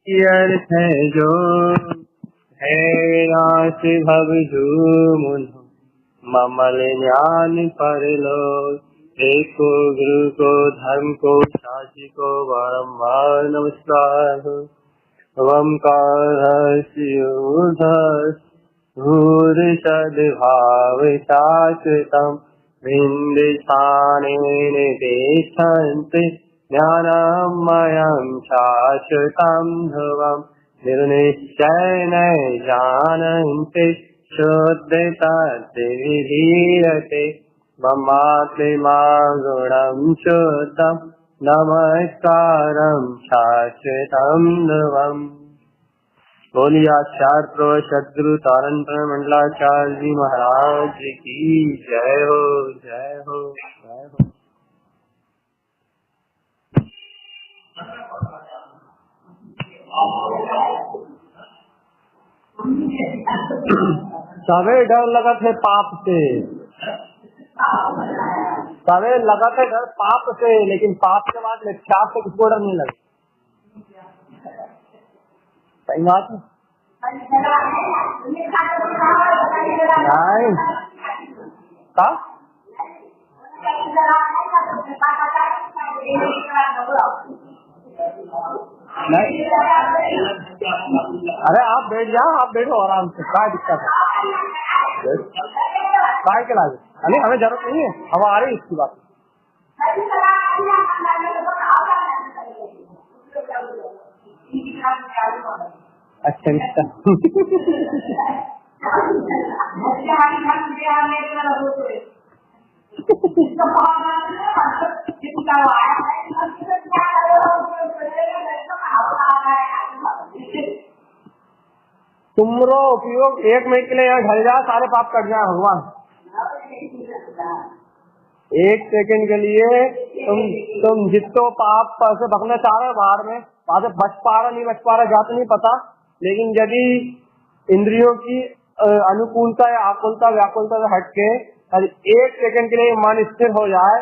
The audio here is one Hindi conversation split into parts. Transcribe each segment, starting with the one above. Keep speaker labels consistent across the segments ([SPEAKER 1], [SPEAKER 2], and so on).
[SPEAKER 1] अर्थ है जो है नाश भव झूमुन ममल ज्ञान परलोक एको गुरु को धर्म को साची को बारंबार नमस्कार भूरिषद्भाव शाश्वतम् विन्दिस्थानेन तिष्ठन्ति ज्ञानमयं शाश्वतं ध्रुवम् निर्निश्चयेन जानन्ति शुद्धतद्विधीयते ममात्मा गुणं शुद्धं नमस्कारं शाश्वतं ध्रुवम्। बोलिए आचार्य प्रभु सद्गुरु तारण मंडलाचार्य जी महाराज की जय हो जय हो जय हो। सवे डर लगा थे पाप से, सवे लगा थे डर पाप से, लेकिन पाप के बाद मिथ्या से किसको डर नहीं लगा। सही बात है। नहीं, अरे आप बैठ जाओ, आप बैठो आराम से, क्या दिक्कत है, काय के लागे। अरे हमें जरूरत नहीं है, हवा आ रही है इसकी बात। अच्छा तुमरो उपयोग 1 मिनट के लिए यहाँ ढल जाए, सारे पाप कट जाए भगवान। 1 सेकंड के लिए तुम जितो पाप से भगना चाह रहे हो बाहर में, वहां से बच पा रहा नहीं बच पा रहा जात नहीं पता, लेकिन यदि इंद्रियों की अनुकूलता या आकुलता व्याकुलता से हटके 1 सेकंड के लिए मन स्थिर हो जाए,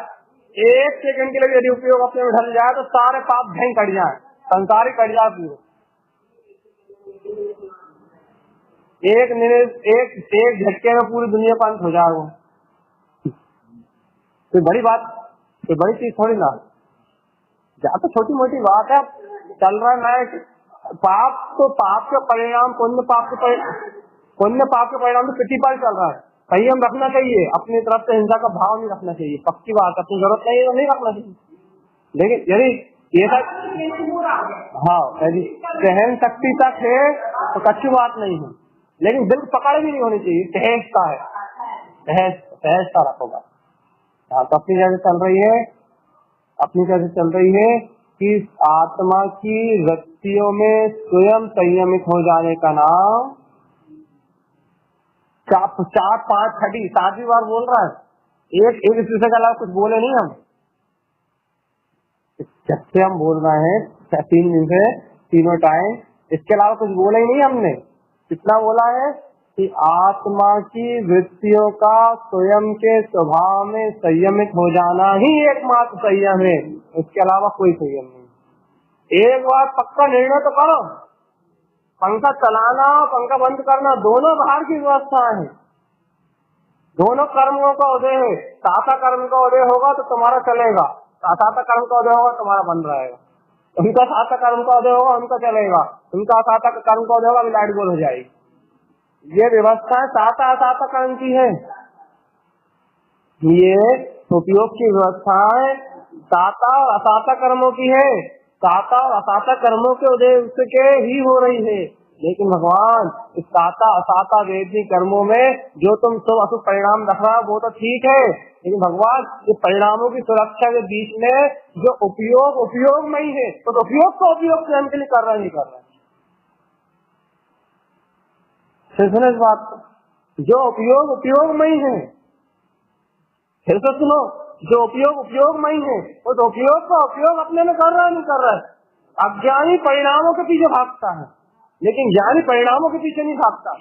[SPEAKER 1] 1 सेकंड के लिए यदि उपयोग अपने में ढल जाए तो सारे पाप भयंकर कट जाए, संसार ही कट जाए पूरे। 1 मिनट एक झटके में पूरी दुनिया पंच हो जाए। वो कोई बड़ी बात, कोई बड़ी चीज थोड़ी ना, या तो छोटी मोटी बात है। चल रहा है पाप, तो पाप के परिणाम पुण्य पाप के परिणाम तो प्रतिपल चल रहा है। संयम रखना चाहिए, अपनी तरफ से हिंसा का भाव नहीं रखना चाहिए, पक्की बात। अपनी जरूरत नहीं है तो नहीं रखना चाहिए, लेकिन यदि ये सब हाँ यदि सहन शक्ति तक है तो अच्छी बात नहीं है, लेकिन दिल पकड़ भी नहीं होनी चाहिए। सहजता है, सहजता रखोगा। हाँ तो अपनी जगह चल रही है, अपनी जगह चल रही है कि आत्मा की वृत्तियों में स्वयं संयमित हो जाने का नाम 4, 5, 6, 7वीं बार बोल रहा है। एक दूसरे के अलावा कुछ बोले नहीं हम, जब से हम बोल रहे हैं 3 दिन से तीनों टाइम, इसके अलावा कुछ बोला ही नहीं हमने। कितना बोला है कि आत्मा की वृत्तियों का स्वयं के स्वभाव में संयमित हो जाना ही एकमात्र संयम है, उसके अलावा कोई संयम नहीं। एक बार पक्का निर्णय तो करो, पंखा चलाना पंखा बंद करना दोनों बाहर की व्यवस्था है, दोनों कर्मों का उदय है। साता कर्म का उदय होगा तो तुम्हारा चलेगा, असाता कर्म का उदय होगा तुम्हारा बंद रहेगा। उनका साता कर्म का उदय होगा उनका चलेगा, उनका असाता कर्म का उदय होगा लाइट गोल हो जाएगी। ये व्यवस्था साता असाता कर्म की है, ये उपयोग की व्यवस्थाएं साता और असाता कर्मों की है। साता और असाता कर्मों के उदय उसके ही हो रही है, लेकिन भगवान इस साता असाता वैदिक कर्मों में जो तुम सब अशुभ परिणाम रख रहा वो तो ठीक है, लेकिन भगवान ये परिणामों की सुरक्षा के बीच में जो उपयोग में ही है, तो उपयोग का उपयोग स्वयं के लिए कर रहा है, नहीं कर रहा है। सुनो इस बात, जो उपयोग में ही है, फिर से सुनो, जो उपयोग में ही है, वो तो उपयोग का उपयोग अपने में कर रहा है, नहीं कर रहा है। अज्ञानी परिणामों के पीछे भागता है, लेकिन ज्ञानी परिणामों के पीछे नहीं भागता।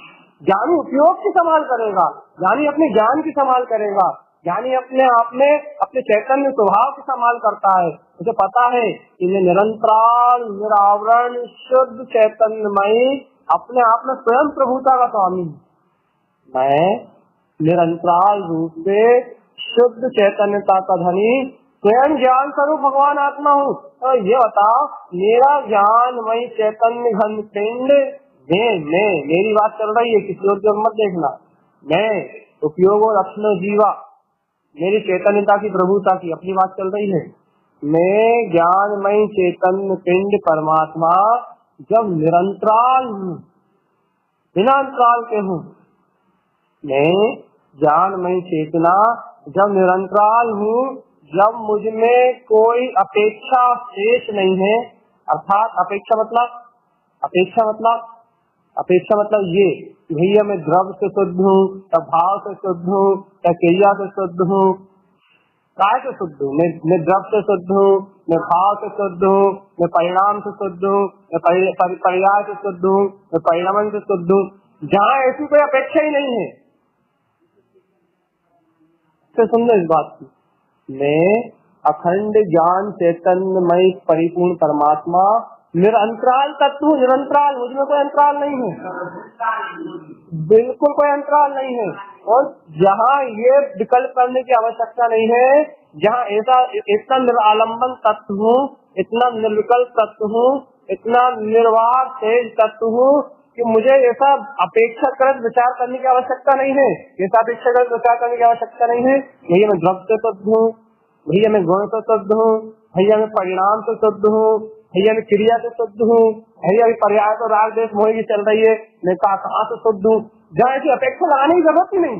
[SPEAKER 1] ज्ञानी उपयोग की संभाल करेगा, ज्ञानी अपने ज्ञान की संभाल करेगा, ज्ञानी अपने आप में अपने चैतन्य स्वभाव की संभाल करता है। मुझे पता है कि मैं निरंतराल निरावरण शुद्ध चैतन्यमयी अपने आप में स्वयं प्रभुता का स्वामी हूँ। मैं निरंतराल रूप से शुद्ध चैतन्यता का धनी स्वयं ज्ञान स्वरूप भगवान आत्मा हूँ। तो ये बताओ, मेरा ज्ञानमयी चैतन्य घन पिंड मैं मेरी बात चल रही है, किसी और की मत देखना। मैं उपयोग और लक्षण जीवा, मेरी चैतन्यता की प्रभुता की अपनी बात चल रही है। मैं ज्ञानमयी चैतन्य पिंड परमात्मा जब निरंतराल हूँ, बिना अंतराल के हूँ। मैं ज्ञानमयी चेतना जब निरंतराल हूँ, जब मुझ में कोई अपेक्षा शेष नहीं है, अर्थात अपेक्षा मतलब ये भैया मैं द्रव्य से शुद्ध हूँ या भाव से शुद्ध हूँ या क्रिया से शुद्ध हूँ, काय से शुद्ध हूँ? मैं द्रव्य से शुद्ध हूँ, मैं भाव से शुद्ध हूँ, मैं परिणाम से शुद्ध हूँ, मैं पर्याय से शुद्ध हूँ, मैं परिणाम से शुद्ध हूँ। जहाँ ऐसी कोई अपेक्षा ही नहीं है, तो समझो इस बात की, मैं अखंड ज्ञान चैतन्यमय परिपूर्ण परमात्मा निरंतराल तत्व, निरंतराल, मुझमें कोई अंतराल नहीं है, बिल्कुल कोई अंतराल नहीं है। और जहाँ ये विकल्प करने की आवश्यकता नहीं है, जहाँ ऐसा इतना निरालंबन तत्व हूँ, इतना निर्विकल्प तत्व हूँ, इतना निर्वाह तेज तत्व हूँ कि मुझे ऐसा अपेक्षाकृत विचार करने की आवश्यकता नहीं है, ऐसा अपेक्षाकृत विचार करने की आवश्यकता नहीं है। भैया मैं द्रव्य से शुद्ध हूँ, भैया मैं गुण से शुद्ध हूँ, भैया मैं परिणाम से शुद्ध हूँ, भैया मैं क्रिया से शुद्ध हूँ, भैया पर्याय तो राग देश मोह की चल रही है, मैं कहाँ से शुद्ध हूँ। जहाँ ऐसी अपेक्षा लगाने की जरूरत ही नहीं।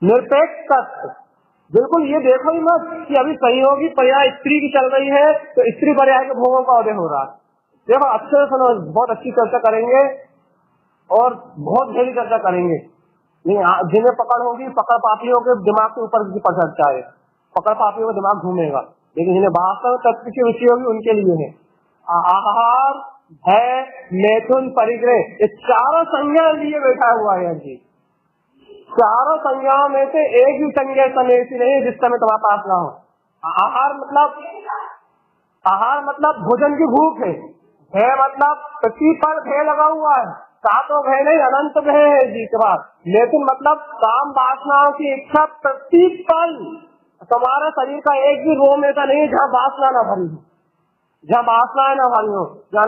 [SPEAKER 1] निरपेक्ष तत्व, बिल्कुल। ये देखो ही मत कि अभी सहयोगी पर्याय स्त्री की चल रही है तो स्त्री पर्याय के भोगों का उदय हो रहा है। देखो अच्छे से सुनो, बहुत अच्छी चर्चा करेंगे और बहुत गहरी चर्चा करेंगे। जिन्हें पकड़ होगी, पकड़ पापियों के दिमाग के ऊपर की चर्चा है, पकड़ पापियों का दिमाग घूमेगा। लेकिन जिन्हें वास्तव तत्व की रुचि होगी उनके लिए है आहार, भय, मैथुन, परिग्रह, ये चारों संज्ञा लिए बैठा हुआ है जी। चारों संज्ञाओं में से एक भी संज्ञा समय ऐसी नहीं है जिस समय तुम्हारे पास ना हो। आहार मतलब भोजन की भूख है। भय मतलब प्रतिपल भय लगा हुआ है, सातों भय नहीं अनंत भय है जी के बाद। मैथुन मतलब काम वासनाओं की इच्छा प्रतिपल, तुम्हारे शरीर का एक भी रोम ऐसा नहीं है जहाँ वासना न भरी हो, जहाँ वासनाएं न भरी हो, जहाँ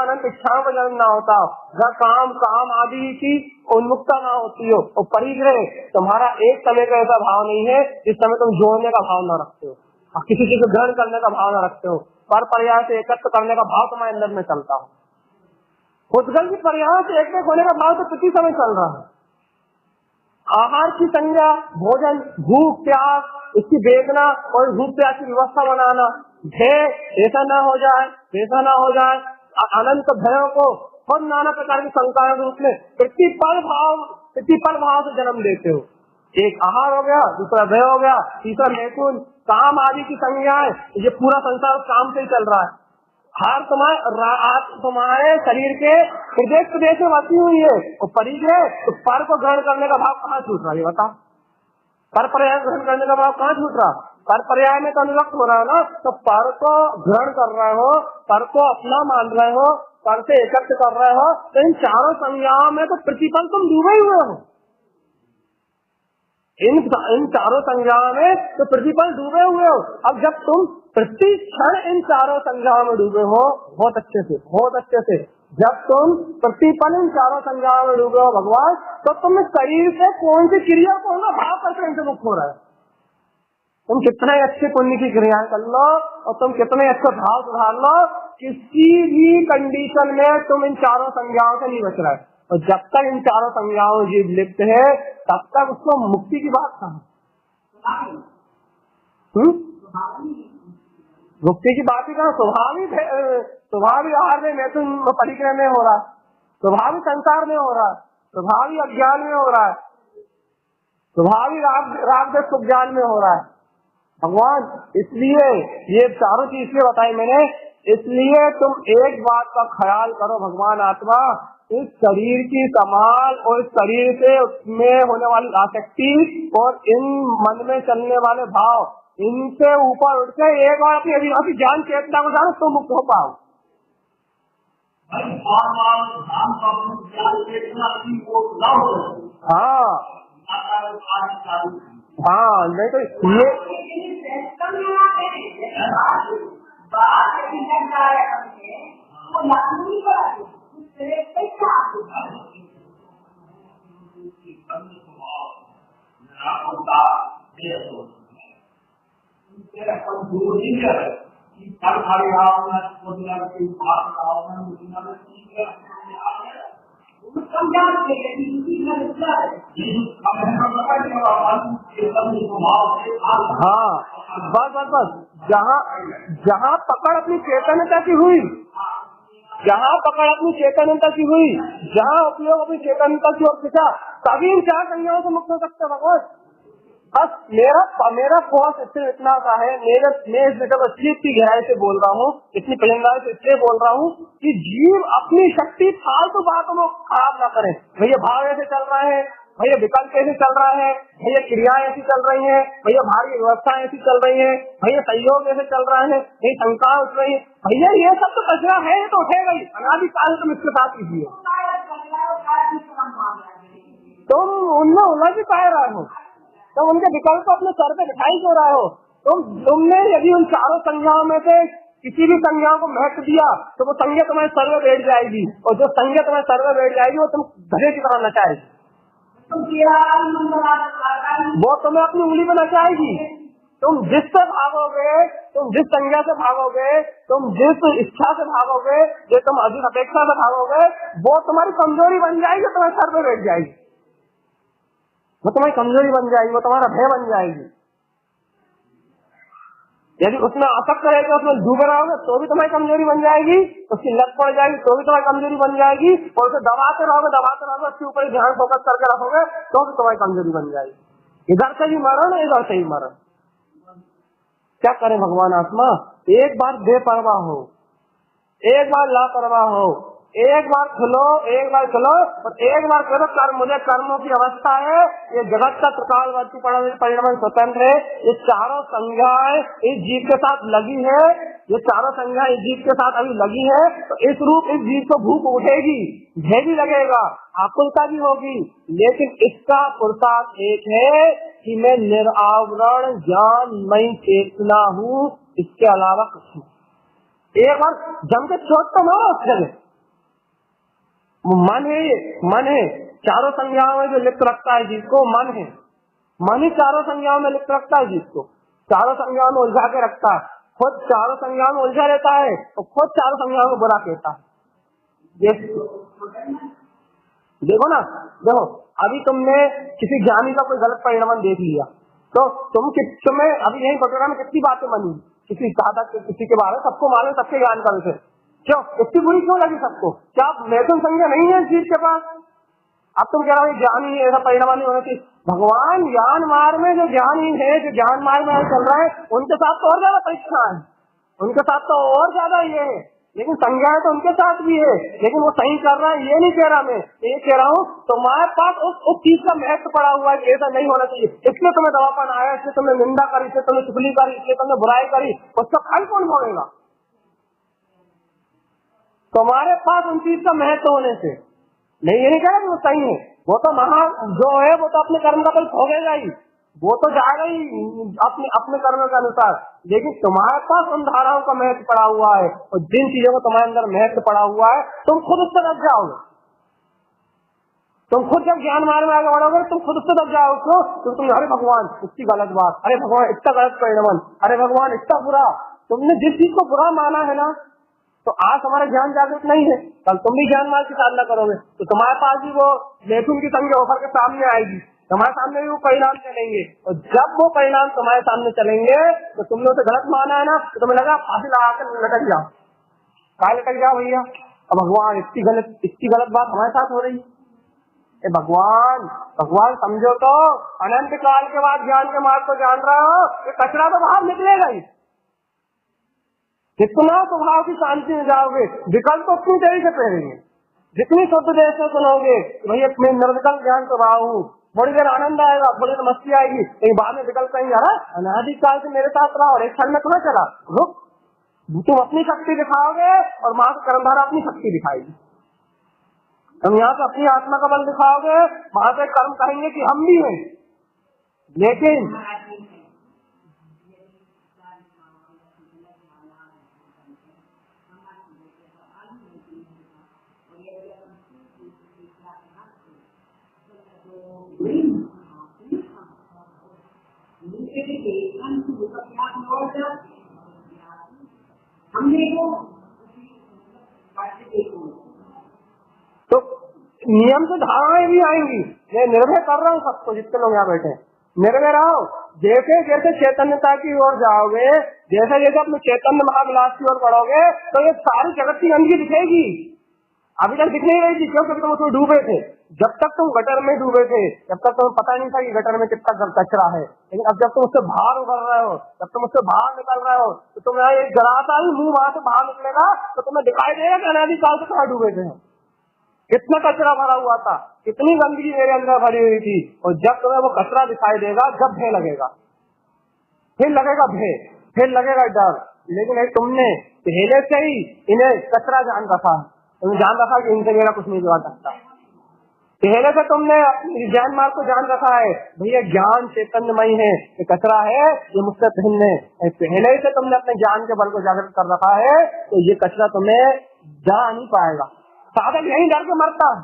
[SPEAKER 1] अनंत इच्छाओं का जन्म ना होता हो, जहाँ काम आदि की उन्मुखता ना होती हो। और परिग्रह, तुम्हारा एक समय का ऐसा भाव नहीं है जिस समय तुम जोड़ने का भाव न रखते हो, किसी चीज को ग्रहण करने का भाव न रखते हो, पर पर्याय से एकत्र करने का भाव तुम्हारे अंदर में चलता हो। उद्गल की पर्याय से एक होने का भाव तो प्रति समय चल रहा है। आहार की संज्ञा, भोजन, भूख प्यास, इसकी वेदना और भूख प्यास की व्यवस्था बनाना, भय ऐसा ना हो जाए, वैसा ना हो जाए, अनंत भयों को और नाना प्रकार की शंकाओं के रूप में प्रतिपल भाव से जन्म देते हो। एक आहार हो गया, दूसरा भय हो गया, तीसरा मैथुन, काम आदि की संज्ञाएं। ये पूरा संसार काम से ही चल रहा है। हार तुम्हारे शरीर के हृदय प्रदेश में बसी हुई है। और परिग्रह, तो पर को ग्रहण करने का भाव कहाँ छूट रहा है बता? पर पर्याय ग्रहण करने का भाव कहाँ छूट रहा? पर पर्याय में तो अनुरक्त हो रहा है ना, तो पर को ग्रहण कर रहे हो, पर को अपना मान रहे हो, पर से एकत्र कर रहे हो, तो इन चारों संज्ञाओं में तो प्रतिपल तुम डूबे हुए हो। इन चारों संज्ञाओं में तो प्रतिपल डूबे हुए हो। अब जब तुम प्रति क्षण इन चारों संज्ञाओं में डूबे हो, बहुत अच्छे से जब तुम प्रतिपल इन चारों संज्ञाओं में डूबे हो भगवान, तो तुम शरीर से कौन सी क्रिया को भाव करके इनसे मुक्त हो रहा है। तुम कितने अच्छे पुण्य की क्रियाएं कर लो और तुम कितने अच्छे भाव सुधार लो, किसी भी कंडीशन में तुम इन चारों संज्ञाओं से नहीं बच रहा है। और जब तक इन चारों संज्ञाओं में जीव लिप्त है, तब तक उसको मुक्ति की बात कहाँ? मुक्ति की बात ही कहाँ? स्वभाविक आहार में मैथुन परिग्रह में हो रहा है, स्वभाविक संसार में हो रहा है, स्वभाविक अज्ञान में हो रहा है, स्वभाविक राग देश ज्ञान में हो रहा है भगवान। इसलिए ये चारों चीज इसलिए बताई मैंने, इसलिए तुम एक बात का ख्याल करो भगवान आत्मा, इस शरीर की संभाल और इस शरीर से उसमें होने वाली आसक्ति और इन मन में चलने वाले भाव, इनसे ऊपर उठ के एक बार अपनी अभिव्यक्ति ज्ञान चेतना को जानो तो मुक्त हो पाओ। हाँ हाँ, नहीं तो ये हाँ, बस जहाँ जहाँ पकड़ अपनी चेतनता की हुई, जहाँ पकड़ अपनी चेतनता की हुई, जहाँ उपयोग अपनी चेतनता की ओर खींचा, तभी इन चार संज्ञाओं से मुक्त हो सकते हैं भगवान। बस मेरा फोर्स इससे इतना सा है, मैं इस जगह इतनी गहराई से बोल रहा हूँ, इतनी प्रेरणाई से इसलिए बोल रहा हूँ कि जीव अपनी शक्ति फालतू बातों में खराब ना करे। भैया भाव ऐसे चल रहे हैं, भैया विकल्प ऐसे चल रहा है, भैया क्रियाएं ऐसी चल रही हैं, भैया भारी व्यवस्थाएं ऐसी चल रही हैं, भैया सहयोग ऐसे चल रहा है, भैया शंका उठ रही है, भैया ये सब तो कचरा है, ये तो उठेगा ही। अनादिकाल तुम इसके साथ कीजिए, तुम उनमें उलझ पाए रहे हो, तो उनके विकल्प अपने सर पे दिखाई क्यों रहे हो? तुमने यदि उन चारों संज्ञाओं में से किसी भी संज्ञा को महत्व दिया तो वो संज्ञा तुम्हारे सर में बैठ जाएगी, और जो संज्ञा तुम्हारे सर में बैठ जाएगी वो तुम गधे की तरह नचाएगी, वो तुम्हें अपनी उंगली में नचाएगी। तुम जिससे भागोगे, तुम जिस संज्ञा से भागोगे, तुम जिस इच्छा से भागोगे, जो तुम अधिक अपेक्षा से भागोगे, वो तुम्हारी कमजोरी बन जाएगी, तुम्हारे सर पे बैठ जाएगी, वो तुम्हारी कमजोरी बन जाएगी, वो तुम्हारा भय बन जाएगी। यदि उसमें आसक्त रहेगा, उसमें डूबे रहोगे तो भी तुम्हारी कमजोरी बन जाएगी, उसकी लत पड़ जाएगी तो भी तुम्हारी कमजोरी बन जाएगी, और उसे दबाते रहोगे उसके ऊपर ध्यान फोकस करके रखोगे तो भी तुम्हारी कमजोरी बन जाएगी। इधर से भी मरण, इधर से भी मरण। क्या करे भगवान आत्मा? एक बार बेपरवाह हो, एक बार लापरवाह हो, एक बार खुलो, एक बार चलो, और एक बार करो कर्म। मुझे कर्मों की अवस्था है, ये जगत का त्रिकालवर्ती परिणाम स्वतंत्र है, ये चारों संज्ञाएं इस जीव के साथ लगी है, ये चारों संज्ञाएं इस जीव के साथ अभी लगी है, तो इस रूप इस जीव को भूख उठेगी, भय भी लगेगा, आकुलता भी होगी, लेकिन इसका पुरुषार्थ एक है कि मैं निरावरण ज्ञानमयी चेतना हूँ, इसके अलावा कुछ नहीं। एक बार जम के चोट तो मारो उस जगह। मन है चारों संज्ञाओं में जो लिप्त रखता है जिसको मन है, मन ही चारों संज्ञाओं में लिप्त रखता है जिसको, चारों संज्ञाओं में उलझा के रखता है, खुद चारों संज्ञाओं में उलझा रहता है और खुद चारों संज्ञाओं को बुरा कहता है। देखो ना, देखो अभी तुमने किसी ज्ञानी का कोई गलत परिणाम देख लिया तो तुम्हें अभी यही कटोरा में कितनी बातें बनी, किसी साधक किसी के बारे में सबको मालूम, सबके ज्ञान का विषय, क्यों इतनी बुरी क्यों लगी सबको? क्या मैथुन संज्ञा नहीं है इस चीज के पास? अब तुम कह रहे हो ज्ञानी ऐसा परिणाम नहीं होना चाहिए। भगवान ज्ञान मार्ग में जो ज्ञानी है, जो ज्ञान मार्ग में चल रहा है, उनके साथ तो और ज्यादा परीक्षा है, उनके साथ तो और ज्यादा ये है, लेकिन संज्ञाएं तो उनके साथ भी है, लेकिन वो सही कर रहा है ये नहीं कह रहा, मैं ये कह रहा हूँ तुम्हारे पास उस चीज का महत्व पड़ा हुआ है, ऐसा नहीं होना चाहिए, इसलिए तुम्हें दवापन आया, इसलिए तुमने निंदा करी, इसलिए तुमने चुगली करी, इसलिए तुमने बुराई करी, उसका फल कौन भोगेगा? तुम्हारे पास उन चीज का महत्व होने से नहीं, ये नहीं कह रहा कि वो सही है, वो तो महा जो है वो तो अपने कर्म का फल भोगेगा ही, वो तो जाएगा ही अपने कर्म के अनुसार, लेकिन तुम्हारे पास उन धाराओं का महत्व पड़ा हुआ है, और जिन चीजों को तुम्हारे अंदर महत्व पड़ा हुआ है तुम खुद उससे दब जाओगे। तुम खुद जब ज्ञान मार्ग में आगे बढ़ोगे तुम खुद उससे दब जाओगे। क्यों? तो तुम अरे भगवान इतनी गलत बात, अरे भगवान इतना गलत परिणाम, अरे भगवान इतना बुरा, तुमने जिस चीज को बुरा माना है ना, तो आज हमारा ज्ञान जागृत नहीं है, कल तुम भी ज्ञान मार्ग की साधना करोगे तो तुम्हारे पास भी वो मैथुन की संज्ञा उभर के सामने आएगी, तुम्हारे सामने भी वो परिणाम चलेंगे, और जब वो परिणाम तुम्हारे सामने चलेंगे तो तुमने उसे गलत माना है ना, तो तुम्हें लगा फांसी लगा कर लटक जाओ। कहा लटक जाओ भैया? अब भगवान इतनी गलत बात हमारे साथ हो रही है। भगवान समझो तो अनंत काल के बाद ज्ञान के मार्ग को जान रहा हो, ये कचरा तो बाहर निकलेगा ही, कितना स्वभाव की शांति में जाओगे, विकल्प तो अपनी देरी से पहनेंगे, जितनी शुद्ध देश से सुनोगे भैया मैं निर्विकल्प ज्ञान स्वभाव हूँ, थोड़ी देर आनंद आएगा, थोड़ी देर मस्ती आएगी, लेकिन बाद में विकल्प कहीं अनादि काल से मेरे साथ रहा और एक क्षण में तुम्हें चला। रुक, तुम अपनी शक्ति दिखाओगे और माँ का कर्मधारा अपनी शक्ति दिखाएगी। तुम यहाँ से अपनी आत्मा का बल दिखाओगे, वहां से कर्म कहेंगे कि हम भी हैं। लेकिन तो नियम से धारणाएं भी आएंगी। मैं निर्भय कर रहा हूँ सबको, जितने लोग यहाँ बैठे हैं निर्भय रहो। जैसे जैसे चैतन्यता की ओर जाओगे, जैसे जैसे अपने चैतन्य महाविलास की ओर बढ़ोगे, तो ये सारी जगत की गंदगी दिखेगी। अभी तक दिख नहीं रही थी, क्योंकि तुम उसमें डूबे थे। जब तक तुम गटर में डूबे थे, जब तक तुम्हें पता नहीं था कि गटर में कितना कचरा है। लेकिन अब जब तुम उससे बाहर उभर रहे हो, जब तुम उससे बाहर निकल रहे हो, तो तुम्हें एक जरा सा ही मुंह वहां से बाहर निकलेगा तो तुम्हें दिखाई देगा कि अनादि काल से कहाँ डूबे थे, कितना कचरा भरा हुआ था, कितनी गंदगी मेरे अंदर भरी हुई थी। और जब तुम्हें वो कचरा दिखाई देगा, जब भय लगेगा, फिर लगेगा भय, फिर लगेगा डर। लेकिन तुमने पहले से ही इन्हें कचरा जान रखा, तुमने जान रखा कि इनसे मेरा कुछ नहीं बिगाड़ सकता। पहले से तुमने ज्ञान मार्ग को जान रखा है, भैया ज्ञान चैतन्यमय है, ये कचरा है, ये मुझसे भिन्न है। पहले से तुमने अपने ज्ञान के बल को जागृत कर रखा है, तो ये कचरा तुम्हें जा नहीं पाएगा। साधक यही डर के मरता है,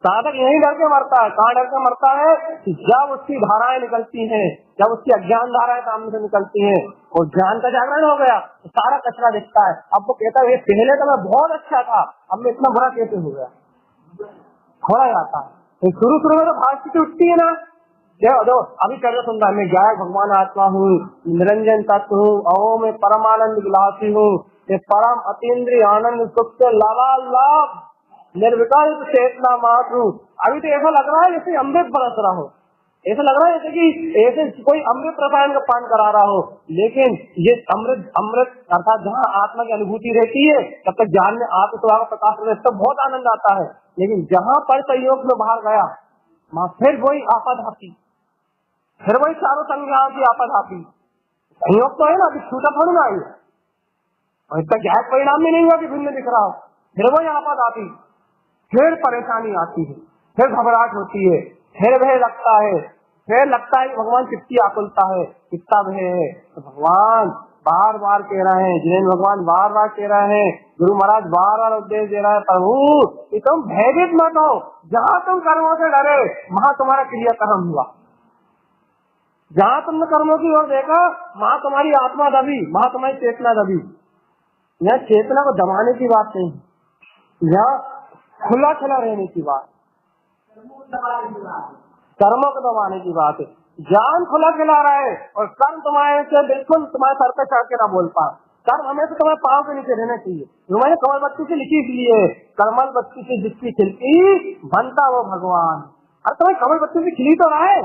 [SPEAKER 1] साधक यही डर के मरता है। कहाँ डर के मरता है? जब उसकी धाराएं निकलती हैं, जब उसकी अज्ञान धाराएं सामने से निकलती हैं और ज्ञान का जागरण हो गया तो सारा कचरा दिखता है। अब वो कहता है पहले तो मैं बहुत अच्छा था, अब मैं इतना बुरा कैसे हो गया, थोड़ा जाता है। शुरू में तो भाषी की उठती है ना, दो अभी कर सुन रहा है, मैं गायक भगवान आत्मा हूँ, निरंजन तत्व हूँ, अहो मैं परमानंद विलासी हूँ, ये परम अतीन्द्रिय आनंद सुख से लाभालाभ निर्विकल्प चेतना मात्र। अभी तो ऐसा लग रहा है जैसे अमृत बरस रहा हो, ऐसा लग रहा है जैसे कि ऐसे कोई अमृत रसायन का पान करा रहा हो। लेकिन ये अमृत अर्थात जहाँ आत्मा की अनुभूति रहती है, तब तक ज्ञान में आत्म स्वभाव का प्रकाश रहता है, तब बहुत आनंद आता है। लेकिन जहाँ पर संयोग में बाहर गया, वहाँ फिर वही आपद आती, फिर वही चारों संज्ञाओं की आपद आती। संयोग तो है ना, अभी छूटा थोड़ी ना आई, और इसका गैर परिणाम भी नहीं हुआ कि भिन्न दिख रहा हो। फिर वही आपद आती, फिर परेशानी आती है, फिर घबराहट होती है, फिर भय लगता है, फिर लगता है कि भगवान कितनी आकुलता है, कितना भय है। तो भगवान बार बार कह रहे हैं, जिन्हें भगवान बार बार कह रहे हैं, गुरु महाराज बार बार उपदेश दे रहे हैं, प्रभु कि तुम भयभीत मत हो, जहाँ तुम कर्मों से डरे वहाँ तुम्हारा क्रियाकर्म हुआ, जहाँ तुमने कर्मों की ओर देखा वहाँ तुम्हारी आत्मा दबी, वहाँ तुम्हारी चेतना दबी। यहाँ चेतना को दबाने की बात नहीं, यहाँ खुला खुला रहने की बात, कर्मों को दबाने की बात है। ज्ञान खुला खिला रहा है और कर्म तुम्हारे से बिल्कुल तुम्हारे सर पे चढ़ के ना बोल पा। कर्म हमेशा तुम्हारे पाँव के नीचे रहना चाहिए। मैंने कमल बत्ती से लिखी इसलिए, कमल बत्ती से जिसकी खिलती बनता वो भगवान। अरे तुम्हें कमल बत्ती से खिली तो रहा है,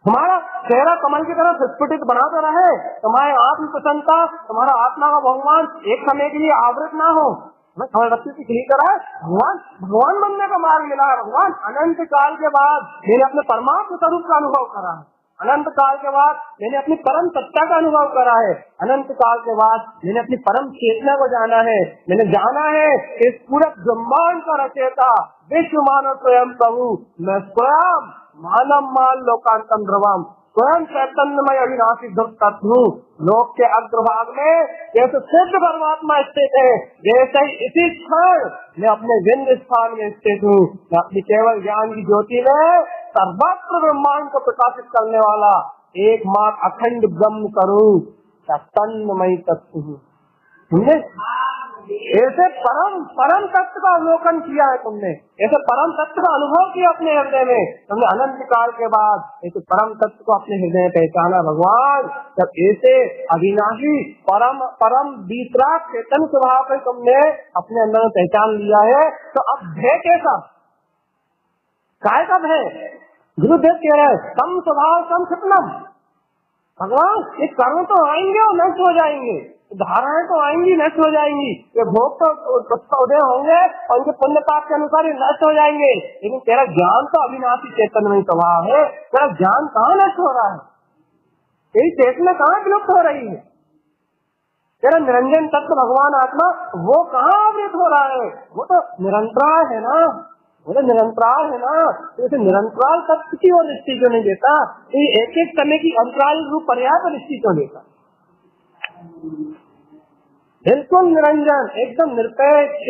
[SPEAKER 1] तुम्हारा चेहरा कमल की तरह प्रस्फुटित बना तो रहे, तुम्हारी आत्म प्रसन्नता, तुम्हारा आत्मा का भगवान एक समय के लिए आवृत ना हो। मैं कमल बत्ती से खिली कर रहा है, भगवान बनने का मार्ग मिला है। भगवान अनंत काल के बाद मैंने अपने परमात्म स्वरूप का अनुभव करा है, अनंत काल के बाद मैंने अपनी परम सत्ता का अनुभव करा है, अनंत काल के बाद मैंने अपनी परम चेतना को जाना है। मैंने जाना है इस पूरे ब्रह्मांड का रचयिता विश्व मानव स्वयं प्रभु, मैं स्वयं मानव मान लोकांतम ध्रुवम, स्वयं चैतन्यमय अविनाशी तत्व हूँ। लोक के अग्रभाग में जैसे सिद्ध परमात्मा स्थित है, जैसे ही इसी क्षण मैं अपने विंद स्थान में स्थित हूँ। मैं अपनी केवल ज्ञान की ज्योति में सर्वत्र ब्रह्मांड को प्रकाशित करने वाला एकमात्र अखंड ब्रह्म करूँ, चैतन्यमय तत्व हूँ। समझे? ऐसे परम तत्व का अवलोकन किया है तुमने, ऐसे परम तत्व का अनुभव किया अपने हृदय में, तुमने अनंत काल के बाद ऐसे परम तत्व को अपने हृदय में पहचाना। भगवान जब ऐसे अविनाशी परम वितराग चेतन स्वभाव को तुमने अपने अंदर में पहचान लिया है, तो अब भय कैसा, काय का भय? गुरुदेव कह रहे हैं सम स्वभाव सम क्षिप्नम, भगवान ये कर्म तो आएंगे और नष्ट हो जाएंगे, धारणाएं तो आएंगी नष्ट हो जाएंगी, ये भोग तो उदय होंगे और उनके पुण्य पाप के अनुसार ये नष्ट हो जाएंगे, लेकिन तेरा ज्ञान तो अविनाशी चैतन्य स्वभाव है, तेरा ज्ञान कहाँ नष्ट हो रहा है, तेरी चेतना कहाँ विलुप्त हो रही है, तेरा निरंजन तत्व भगवान आत्मा वो कहाँ आवृत हो रहा है, वो तो निरंतराल है ना, वो तो निरंतराल है ना, तो इसे निरंतराल तत्व की ओर दृष्टि क्यों नहीं देता, ये एक एक समय की अंतराल रूप पर्याय पर दृष्टि क्यों देता, बिल्कुल निरंजन, एकदम निरपेक्ष,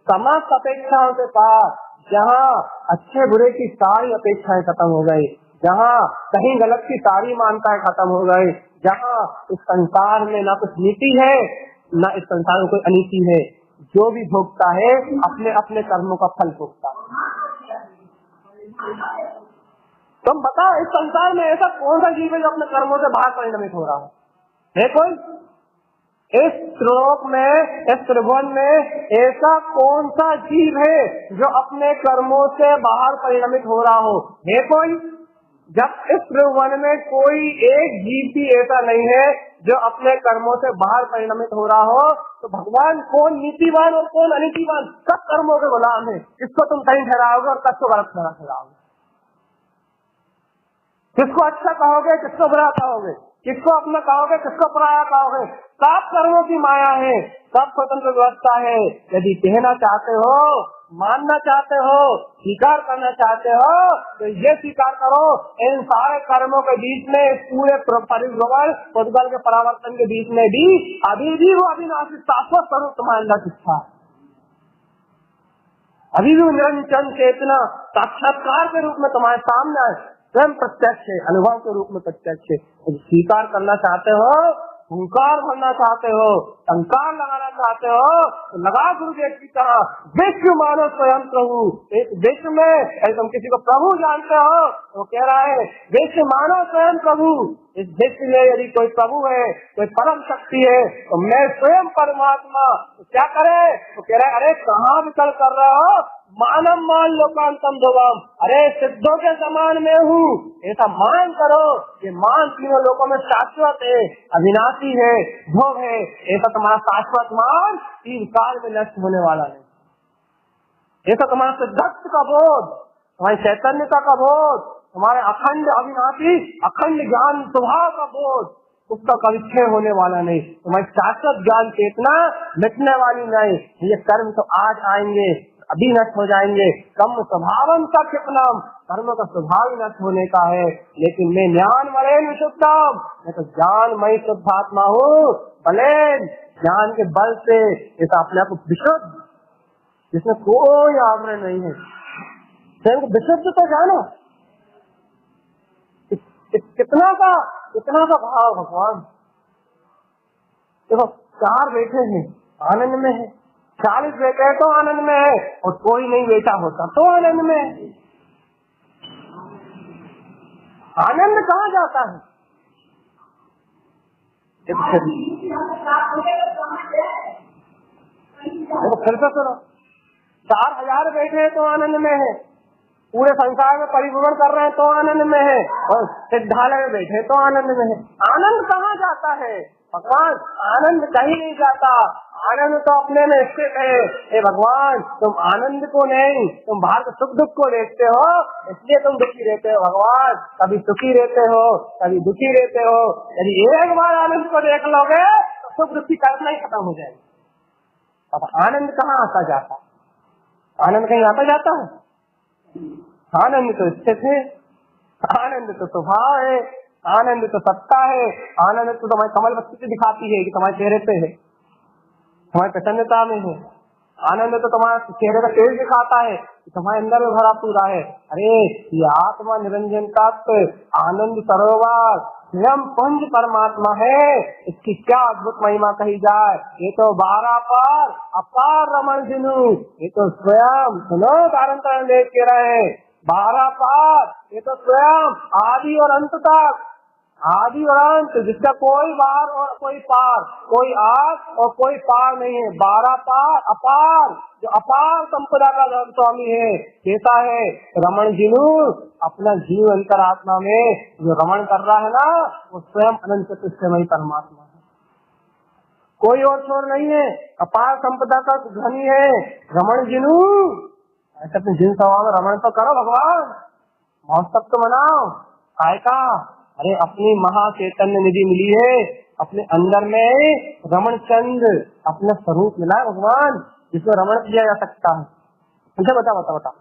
[SPEAKER 1] समस्त अपेक्षाओं के पास, जहाँ अच्छे बुरे की सारी अपेक्षाएं खत्म हो गई, जहाँ कहीं गलत की सारी मान्यताएं खत्म हो गई, जहाँ इस संसार में ना कुछ नीति है ना इस संसार में कोई अनीति है, जो भी भोगता है अपने अपने कर्मों का फल भोगता है। तुम बताओ इस संसार में ऐसा कौन सा जीव है जो अपने कर्मों से बाहर परिणमित हो रहा है कोई? इस श्लोक में, इस त्रिभुवन में ऐसा कौन सा जीव है जो अपने कर्मों से बाहर परिणमित हो रहा हो, है कोई? जब इस त्रिभुवन में कोई एक जीव भी ऐसा नहीं है जो अपने कर्मों से बाहर परिणमित हो रहा हो, तो भगवान कौन नीतिवान और कौन अनीतिवान, सब कर्मों के गुलाम है, किसको तुम सही ठहराओगे और किसको गलत ठहराओगे, किसको अच्छा कहोगे किसको बुरा कहोगे, किसको अपना कहोगे किसको पराया कहोगे, सब कर्मों की माया है, सब स्वतंत्र व्यवस्था है। यदि कहना चाहते हो, मानना चाहते हो, स्वीकार करना चाहते हो, तो ये स्वीकार करो इन सारे कर्मों के बीच में, पूरे परिभ्रमण पुद्गल के परावर्तन के बीच में भी अभी भी वो अविनाशी शाश्वत स्वरूप तुम्हारे अंदर दिखता है, अभी भी निरंजन चेतना साक्षात्कार के रूप में तुम्हारे सामने है, स्वयं प्रत्यक्ष है, अनुभव के रूप में प्रत्यक्ष है। स्वीकार करना चाहते हो, हुंकार भरना चाहते हो, टंकार लगाना चाहते हो, तो लगा गुरुदेव की तरह विश्व मानो स्वयं प्रभु। एक विश्व में यदि तुम किसी को प्रभु जानते हो तो कह रहा है विश्व मानो स्वयं प्रभु। इस विश्व में यदि कोई प्रभु है, कोई परम शक्ति है, तो मैं स्वयं परमात्मा। तो क्या करे? तो कह रहे अरे कहाँ विकल्प कर रहे हो, मानव मान लोकांतम धोवम, अरे सिद्धों के समान मैं हूँ, ऐसा मान करो। ये मान तीनों लोगों में शाश्वत है, अविनाशी है, भोग है, ऐसा तुम्हारा शाश्वत मान तीन काल में नष्ट होने वाला नहीं। ऐसा तुम्हारा सिद्धत्व का बोध, तुम्हारी चैतन्यता का बोध, तुम्हारे अखंड अविनाशी अखंड ज्ञान स्वभाव का बोध, उसका कभी क्षय होने वाला नहीं। तुम्हारी शाश्वत ज्ञान चेतना मिटने वाली नहीं। ये कर्म तो आज आएंगे, अभी नष्ट हो जाएंगे। कर्म स्वभावम का क्षिपनम, कर्म का स्वभाव ही नष्ट होने का है। लेकिन मैं ज्ञान वरेन विशुद्धम, मैं तो ज्ञानमयी शुद्धात्मा हूँ। भले ज्ञान के बल से ऐसा अपने आप को विशुद्ध, जिसमें कोई आवरण नहीं है, स्वयं को विशुद्ध तो जानो। कितना का भाव भगवान। देखो 4 बैठे हैं आनंद में है, 40 बैठे तो आनंद में है, और कोई नहीं बैठा होता तो आनंद में है। आनंद कहाँ जाता है? फिर से सुनो, 4000 बैठे तो आनंद में है, पूरे संसार में परिभ्रमण कर रहे हैं तो आनंद में है, और सिद्धालय में बैठे तो आनंद में है। आनंद कहाँ जाता है भगवान? आनंद कहीं नहीं जाता, आनंद तो अपने में स्थित है। हे भगवान, तुम आनंद को नहीं, तुम बाहर के सुख दुख को देखते हो, इसलिए तुम दुखी रहते हो। भगवान, कभी सुखी रहते हो, कभी दुखी रहते हो। यदि एक बार आनंद को देख लोगे तो सुख दुख की कल्पना ही खत्म हो जाएगी। अब आनंद कहाँ आता जाता? आनंद कहीं आता जाता है? आनंद तो स्थित है, आनंद तो स्वभाव है, आनंद तो सत्ता है। आनंद तो तुम्हारी कमल बत्ती से दिखाती है कि तुम्हारे चेहरे पे है, तुम्हारी प्रसन्नता में है। आनंद तो तुम्हारे चेहरे का तेज दिखाता है कि तुम्हारे अंदर में भरा पूरा है। अरे ये आत्मा निरंजन तत्व आनंद सरोवर स्वयं पुंज परमात्मा है, इसकी क्या अद्भुत महिमा कही जाए। ये तो 12 पार अपार रमण जिनु, ये तो स्वयं सुनो कारण देख के रहे 12 पार, ये तो स्वयं आदि और अंत तक आदि और अंत, जिसका कोई बार और कोई पार, कोई आद और कोई पार नहीं है, 12 पार अपार, जो अपार संपदा का स्वामी है। कैसा है? रमण जिनु, अपना जीव अंतरात्मा में जो रमण कर रहा है ना, वो स्वयं अनंत चतुष्टयमयी परमात्मा है, कोई और छोर नहीं है, अपार संपदा का धनी है। रमण जिनु, ऐसे अपने जिन स्वभाव में रमण तो करो भगवान, महोत्सव तो मनाओ। काय का? अरे अपनी महाचैतन्य निधि मिली है, अपने अंदर में रमण चंद अपना स्वरूप मिला है भगवान, जिसमें रमण किया जा सकता है। मुझे बता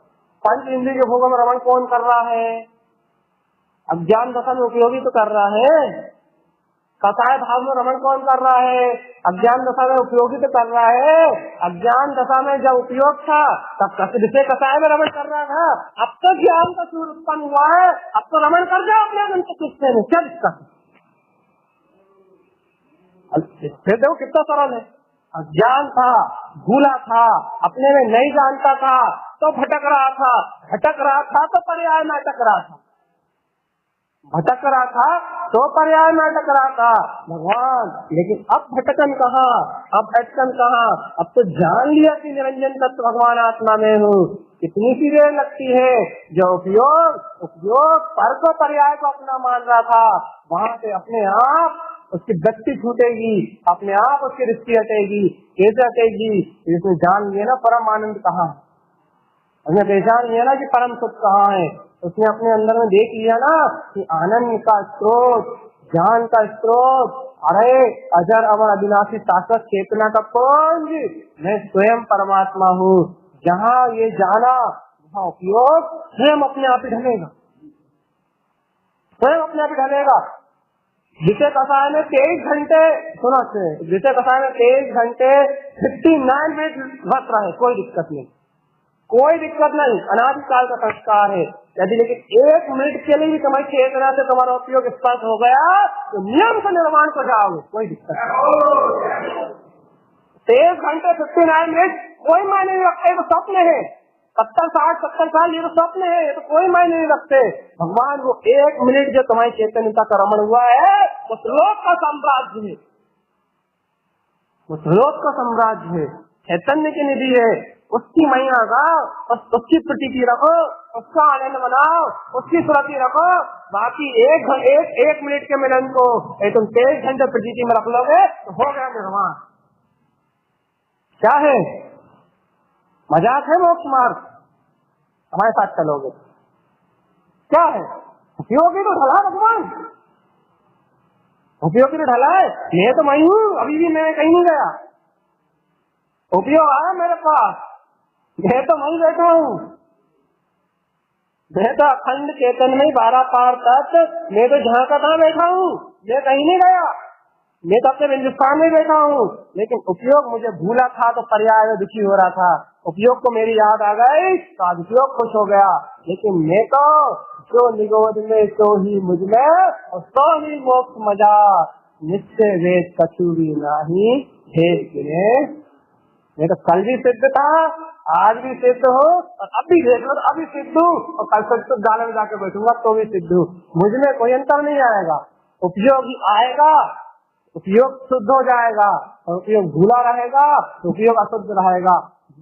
[SPEAKER 1] पंच इंद्रिय के भोगों में रमण कौन कर रहा है? अज्ञान दशा में उपयोगी तो कर रहा है। कसाय भाव में रमण कौन कर रहा है? अज्ञान दशा में उपयोगी तो कर रहा है। अज्ञान दशा में जब उपयोग था तब जिसे कसाय में रमण कर रहा था, अब तो ज्ञान का सूर्य उत्पन्न हुआ है, अब तो रमण कर जाओ अपने मन को किससे में, क्या दिक्कत? फिर देखो कितना सरल है। अज्ञान था, भूला था, अपने में नहीं जानता था तो भटक रहा था तो पर्याय में अटक रहा था, भटक रहा था तो पर्याय में अटक रहा था भगवान। लेकिन अब भटकन कहाँ, अब अटकन कहाँ? अब तो जान लिया कि निरंजन तत्व भगवान आत्मा में हूँ। कितनी सी देर लगती है, जो उपयोग पर को पर्याय को अपना मान रहा था, वहाँ से अपने आप उसकी दृष्टि छूटेगी, अपने आप उसकी दृष्टि हटेगी। कैसे हटेगी? इसने जान लिया ना परम आनंद कहाँ है, उसने पहचान लिया ना कि परम सुख कहाँ है, उसने अपने अंदर में देख लिया ना कि आनंद का स्रोत, ज्ञान का स्रोत, अरे अजर अमर अविनाशी शाश्वत चेतना का पुंज मैं स्वयं परमात्मा हूँ। जहाँ ये जाना वहाँ उपयोग स्वयं अपने आप ही ढलेगा, स्वयं अपने आप ही ढलेगा। जिसे कसाय में 23 घंटे सुना से, जिसे कसाय में 23 घंटे 59 मिनट व्रत रहे, कोई दिक्कत नहीं, कोई दिक्कत नहीं, अनादिकाल का संस्कार है। यदि लेकिन 1 मिनट के लिए भी तुम्हारी चेतना से तुम्हारा उपयोग स्पर्श हो गया तो नियम से निर्माण को जाओगे, कोई दिक्कत नहीं। 23 घंटे 59 मिनट कोई मायने नहीं रखते, तो स्वप्न है। 70-60-70 साल ये तो स्वप्न है, ये तो कोई मायने नहीं रखते। भगवान वो 1 मिनट जो तुम्हारी चैतन्यता का रमण हुआ है, उस लोक का साम्राज्य है, उस लोक का साम्राज्य है, चैतन्य की निधि है, उसकी महिमा का, उसकी प्रतीति रखो, उसका आनंद मनाओ, उसकी सुरति रखो। बाकी एक मिनट के मिलन को तुम 23 घंटे प्रतीति में रख लोगे तो हो गया निर्माण। क्या है? मजाक है मोक्ष मार्ग? हमारे साथ चलोगे? क्या है? उपयोगी तो ढला भगवान, उपयोगी तो ढला है। ये तो मैं हूँ, अभी भी मैं कहीं नहीं गया, उपयोग आया मेरे पास, मैं तो वहीं बैठा हूँ, मैं तो अखंड चेतन में 12 पार तक मैं तो जहाँ का तहाँ बैठा हूँ, मैं कहीं नहीं गया, मैं तो अपने हिंदुस्तान में बैठा हूँ। लेकिन उपयोग मुझे भूला था तो पर्याय में दुखी हो रहा था, उपयोग को मेरी याद आ गई तो आज उपयोग खुश हो गया। लेकिन मैं तो जो निगोद में तो ही मुझ में और तो ही मोक्ष मजा, निश्चय वेद कछु भी नहीं भेद गिने। मैं तो कल भी सिद्ध था, आज भी सिद्ध हो, और अभी देख लो अभी सिद्ध हूँ, और कल से गाले में जाकर बैठूंगा तो भी सिद्ध हूँ। मुझ में कोई अंतर नहीं आएगा। उपयोग आएगा, उपयोग शुद्ध हो जाएगा, और उपयोग भूला रहेगा, उपयोग अशुद्ध रहेगा।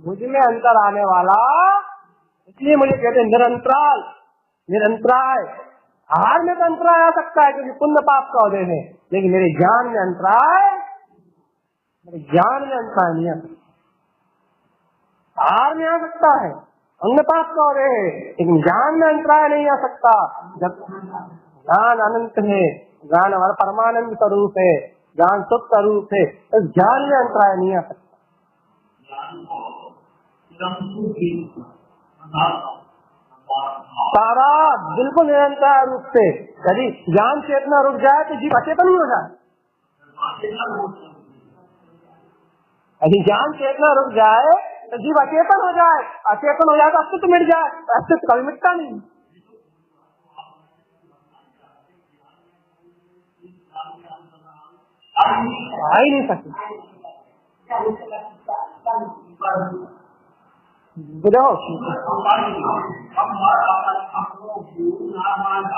[SPEAKER 1] मुझ में अंतर आने वाला, इसलिए मुझे कहते हैं निरंतराल, निरंतराय। आहार में तो अंतराय आ सकता है क्योंकि पुण्य पाप का उदय है, लेकिन मेरे ज्ञान में अंतराय, मेरे ज्ञान में अंतराय नहीं आ सकता। आहार में आ सकता है, अंग पाप का उदय है, लेकिन ज्ञान में अंतराय नहीं आ सकता। जब ज्ञान अनंत है, ज्ञान हमारा परमानंद स्वरूप है, ज्ञान शुद्ध स्वरूप है, तो ज्ञान में अंतराय नहीं आ सकता। सारा बिल्कुल निरंतर रूप से, यदि ज्ञान चेतना रुक जाए तो जीव अचेतन ही हो जाए। यदि ज्ञान चेतना रुक जाए तो जीव अचेतन हो जाए, अचेतन हो जाए तो अस्तित्व मिट जाए, अस्तित्व कभी मिटता नहीं। आ ही नहीं सकती।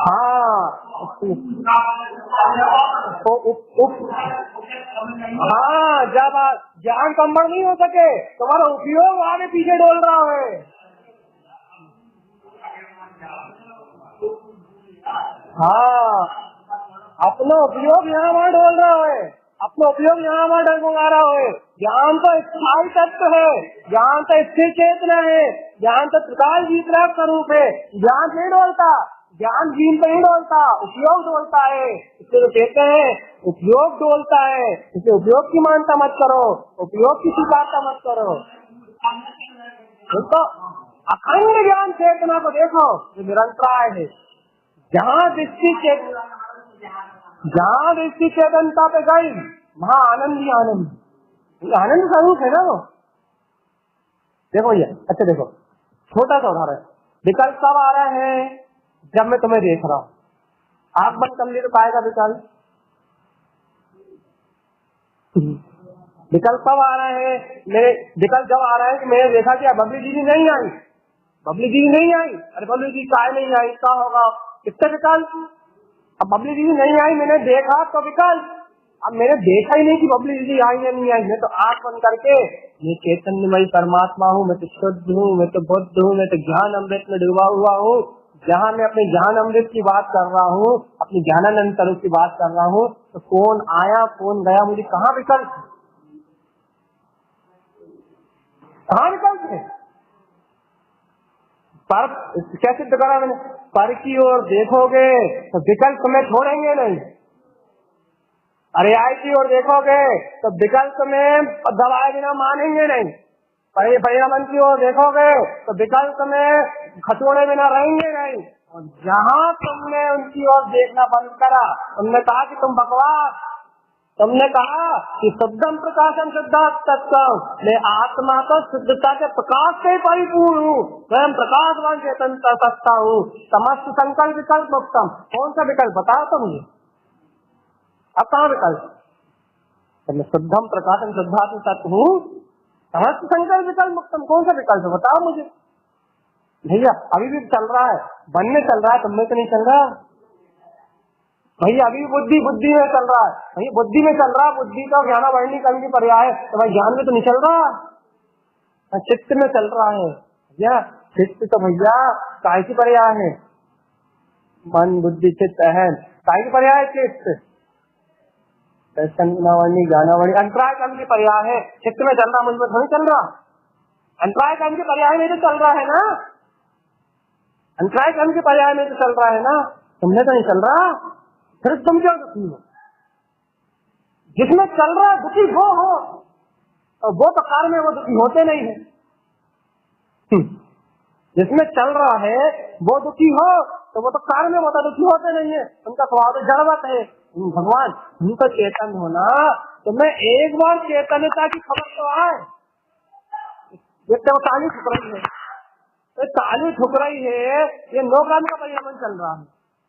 [SPEAKER 1] हाँ तो हाँ, जब ज्ञान संभल नहीं हो सके तुम्हारा उपयोग आगे पीछे डोल रहा है। हाँ, अपना उपयोग यहाँ वहाँ डोल रहा है, अपना उपयोग यहाँ वहाँ डगमगा रहा है। ज्ञान तो स्थायी तत्व है, ज्ञान तो स्थिर चेतना है, ज्ञान तो त्रिकाल वितरक स्वरूप है। ज्ञान नहीं डोलता, ज्ञान जीन पे नहीं डोलता, उपयोग डोलता है। इसलिए तो कहते हैं उपयोग डोलता है, इसलिए उपयोग की मानता मत करो, उपयोग की स्वीकारता मत करो। तो अखंड ज्ञान चेतना को देखो, जो निरंतराय है। जहाँ दृष्टि चेतनता पे गई वहाँ आनंद ही आनंद, आनंद स्वरूप है ना वो। देखो भैया, अच्छा देखो, छोटा सा उदाहरण, विकल्प कब आ रहा है? जब मैं तुम्हें देख रहा हूँ, आँख बंद कर लिए तो पाएगा विकल्प। विकल्प कब आ रहा है? मेरे विकल्प जब आ रहा है कि मैंने देखा कि बबली दीदी नहीं आई, बबली दीदी नहीं आई, अरे बबली दीदी काय नहीं आई, क्या होगा? किससे विकल्प? अब बबली दीदी नहीं आई, मैंने देखा तो विकल्प। अब मैंने देखा ही नहीं कि बबली दीदी आई या नहीं आई, मैं तो आंख बंद करके मैं चैतन्यमयी परमात्मा हूँ, मैं तो शुद्ध हूँ, मैं तो बुद्ध हूँ, मैं तो ज्ञान अमृत में डूबा हुआ हूँ। जहाँ मैं अपने ज्ञान अमृत की बात कर रहा हूँ, अपनी ज्ञानानंद स्वरूप की बात कर रहा हूँ, तो कौन आया कौन गया, मुझे कहाँ विकल्प, कहाँ विकल्प है? पर क्या सिद्ध करा मैंने? पर की ओर देखोगे तो विकल्प में छोड़ेंगे नहीं, पर्याय की ओर देखोगे तो विकल्प में दबाए बिना मानेंगे नहीं, परिणाम की ओर देखोगे तो विकल्प में खतोड़े बिना रहेंगे नहीं। और जहाँ तुमने उनकी ओर देखना बंद करा, तुमने कहा कि तुम बकवास, तुमने कहा कि शुद्धम प्रकाशम शुद्धात् तत्त्वम्, मैं आत्मा तो शुद्धता के प्रकाश से परिपूर्ण हूँ, स्वयं प्रकाशवान चेतनता सत्ता हूँ, समस्त संकल्प विकल्प मुक्तम। कौन सा विकल्प बताओ तो मुझे, अब कहाँ विकल्प? तो मैं शुद्धम प्रकाशम शुद्धात्म तत्व हूँ, समस्त संकल्प विकल्प मुक्तम, कौन सा विकल्प बताओ मुझे। भैया अभी भी चल रहा है, बनने चल रहा है, तुमने तो नहीं चल रहा भैया, अभी बुद्धि में चल रहा है, भैया बुद्धि में चल रहा है, बुद्धि का ज्ञान वर्णी कर्म की पर्याय है, तो भाई ज्ञान में तो नहीं चल रहा, चित्त में चल रहा है भैया। चित्त तो भैया काय की पर्याय है? मन बुद्धि चित्त अहम, काय की पर्याय है चित्त? वर्णी ज्ञानावणी अंतराय कर्म की पर्याय है। चित्त में चल रहा, मुझ में थोड़ी चल रहा, अंतराय कर्म की पर्याय में तो चल रहा है ना, अंतराय कर्म की पर्याय में तो चल रहा है ना, तुमने तो नहीं चल रहा, फिर तुम क्यों दुखी हो? जिसमें चल रहा है दुखी वो हो, और वो तो कार्य में वो दुखी होते नहीं है। जिसमें चल रहा है वो दुखी हो, तो वो तो कार्य में वो तो दुखी होते नहीं है, उनका स्वभाव तो जड़वत है। भगवान उनको चेतन होना, तो मैं एक बार चेतनता की खबर तो आए, तो ताली ठुक रही है, तो ताली ठुक रही है, ये नौकान का परिणाम चल रहा है,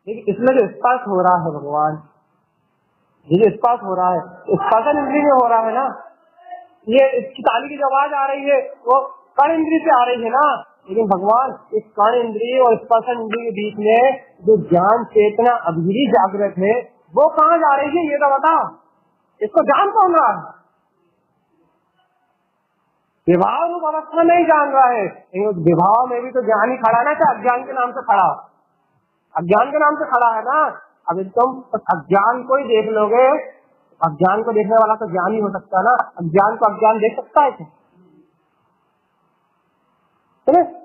[SPEAKER 1] लेकिन इसमें जो स्पर्श हो रहा है भगवान, ये जो स्पर्श हो रहा है, स्पर्शन इंद्रिय में हो रहा है ना, ये इसकी ताली की जो आवाज आ रही है वो कर्ण इंद्रिय से आ रही है ना, लेकिन भगवान इस कर्ण इंद्रिय और स्पर्शन इंद्रिय के बीच में जो ज्ञान चेतना अभी भी जागृत है, वो कहाँ जा रही है ये तो बताओ, इसको जान कौन रहा है? विभाव रूप अवस्था नहीं जान रहा है, विभाव में भी तो ज्ञान ही खड़ा ना, क्या अज्ञान के नाम से खड़ा, अज्ञान के नाम से खड़ा है ना। अब तुम अज्ञान को ही देख लोगे, अज्ञान को देखने वाला तो ज्ञान ही हो सकता है ना, अज्ञान को अज्ञान देख सकता है क्या?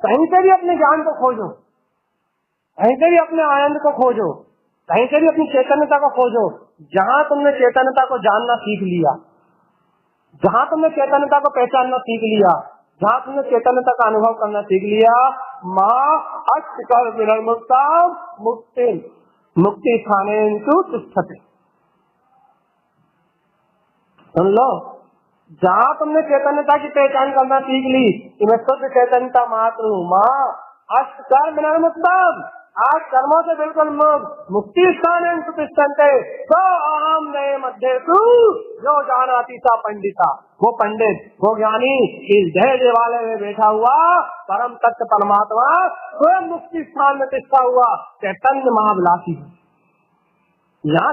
[SPEAKER 1] कहीं से भी अपने ज्ञान को खोजो, कहीं से भी अपने आनंद को खोजो, कहीं से भी अपनी चैतन्यता को खोजो। जहाँ तुमने चैतन्यता को जानना सीख लिया, जहाँ तुमने चैतन्यता को पहचानना सीख लिया, जहाँ तुमने चैतन्यता का अनुभव करना सीख लिया, माँ अष्टकर विनिर्मुक्ता मुक्ति मुक्ति स्थानेषु तिष्ठति। सुन लो, जहाँ तुमने चैतन्यता की पहचान करना सीख ली कि मैं शुद्ध चैतन्यता मात्र हूँ, माँ अष्टकर विनिर्मुक्ता, आज कर्मों से बिल्कुल मुक्ति स्थान प्रतिष्ठन्ते तो अहम नए मध्य तू जो जानाति सा पंडिता। वो पंडित, वो ज्ञानी इस जय देवालय में बैठा हुआ परम तत्व परमात्मा स्वयं मुक्ति स्थान में प्रतिष्ठा हुआ चैतन्य महाविलासी। यहाँ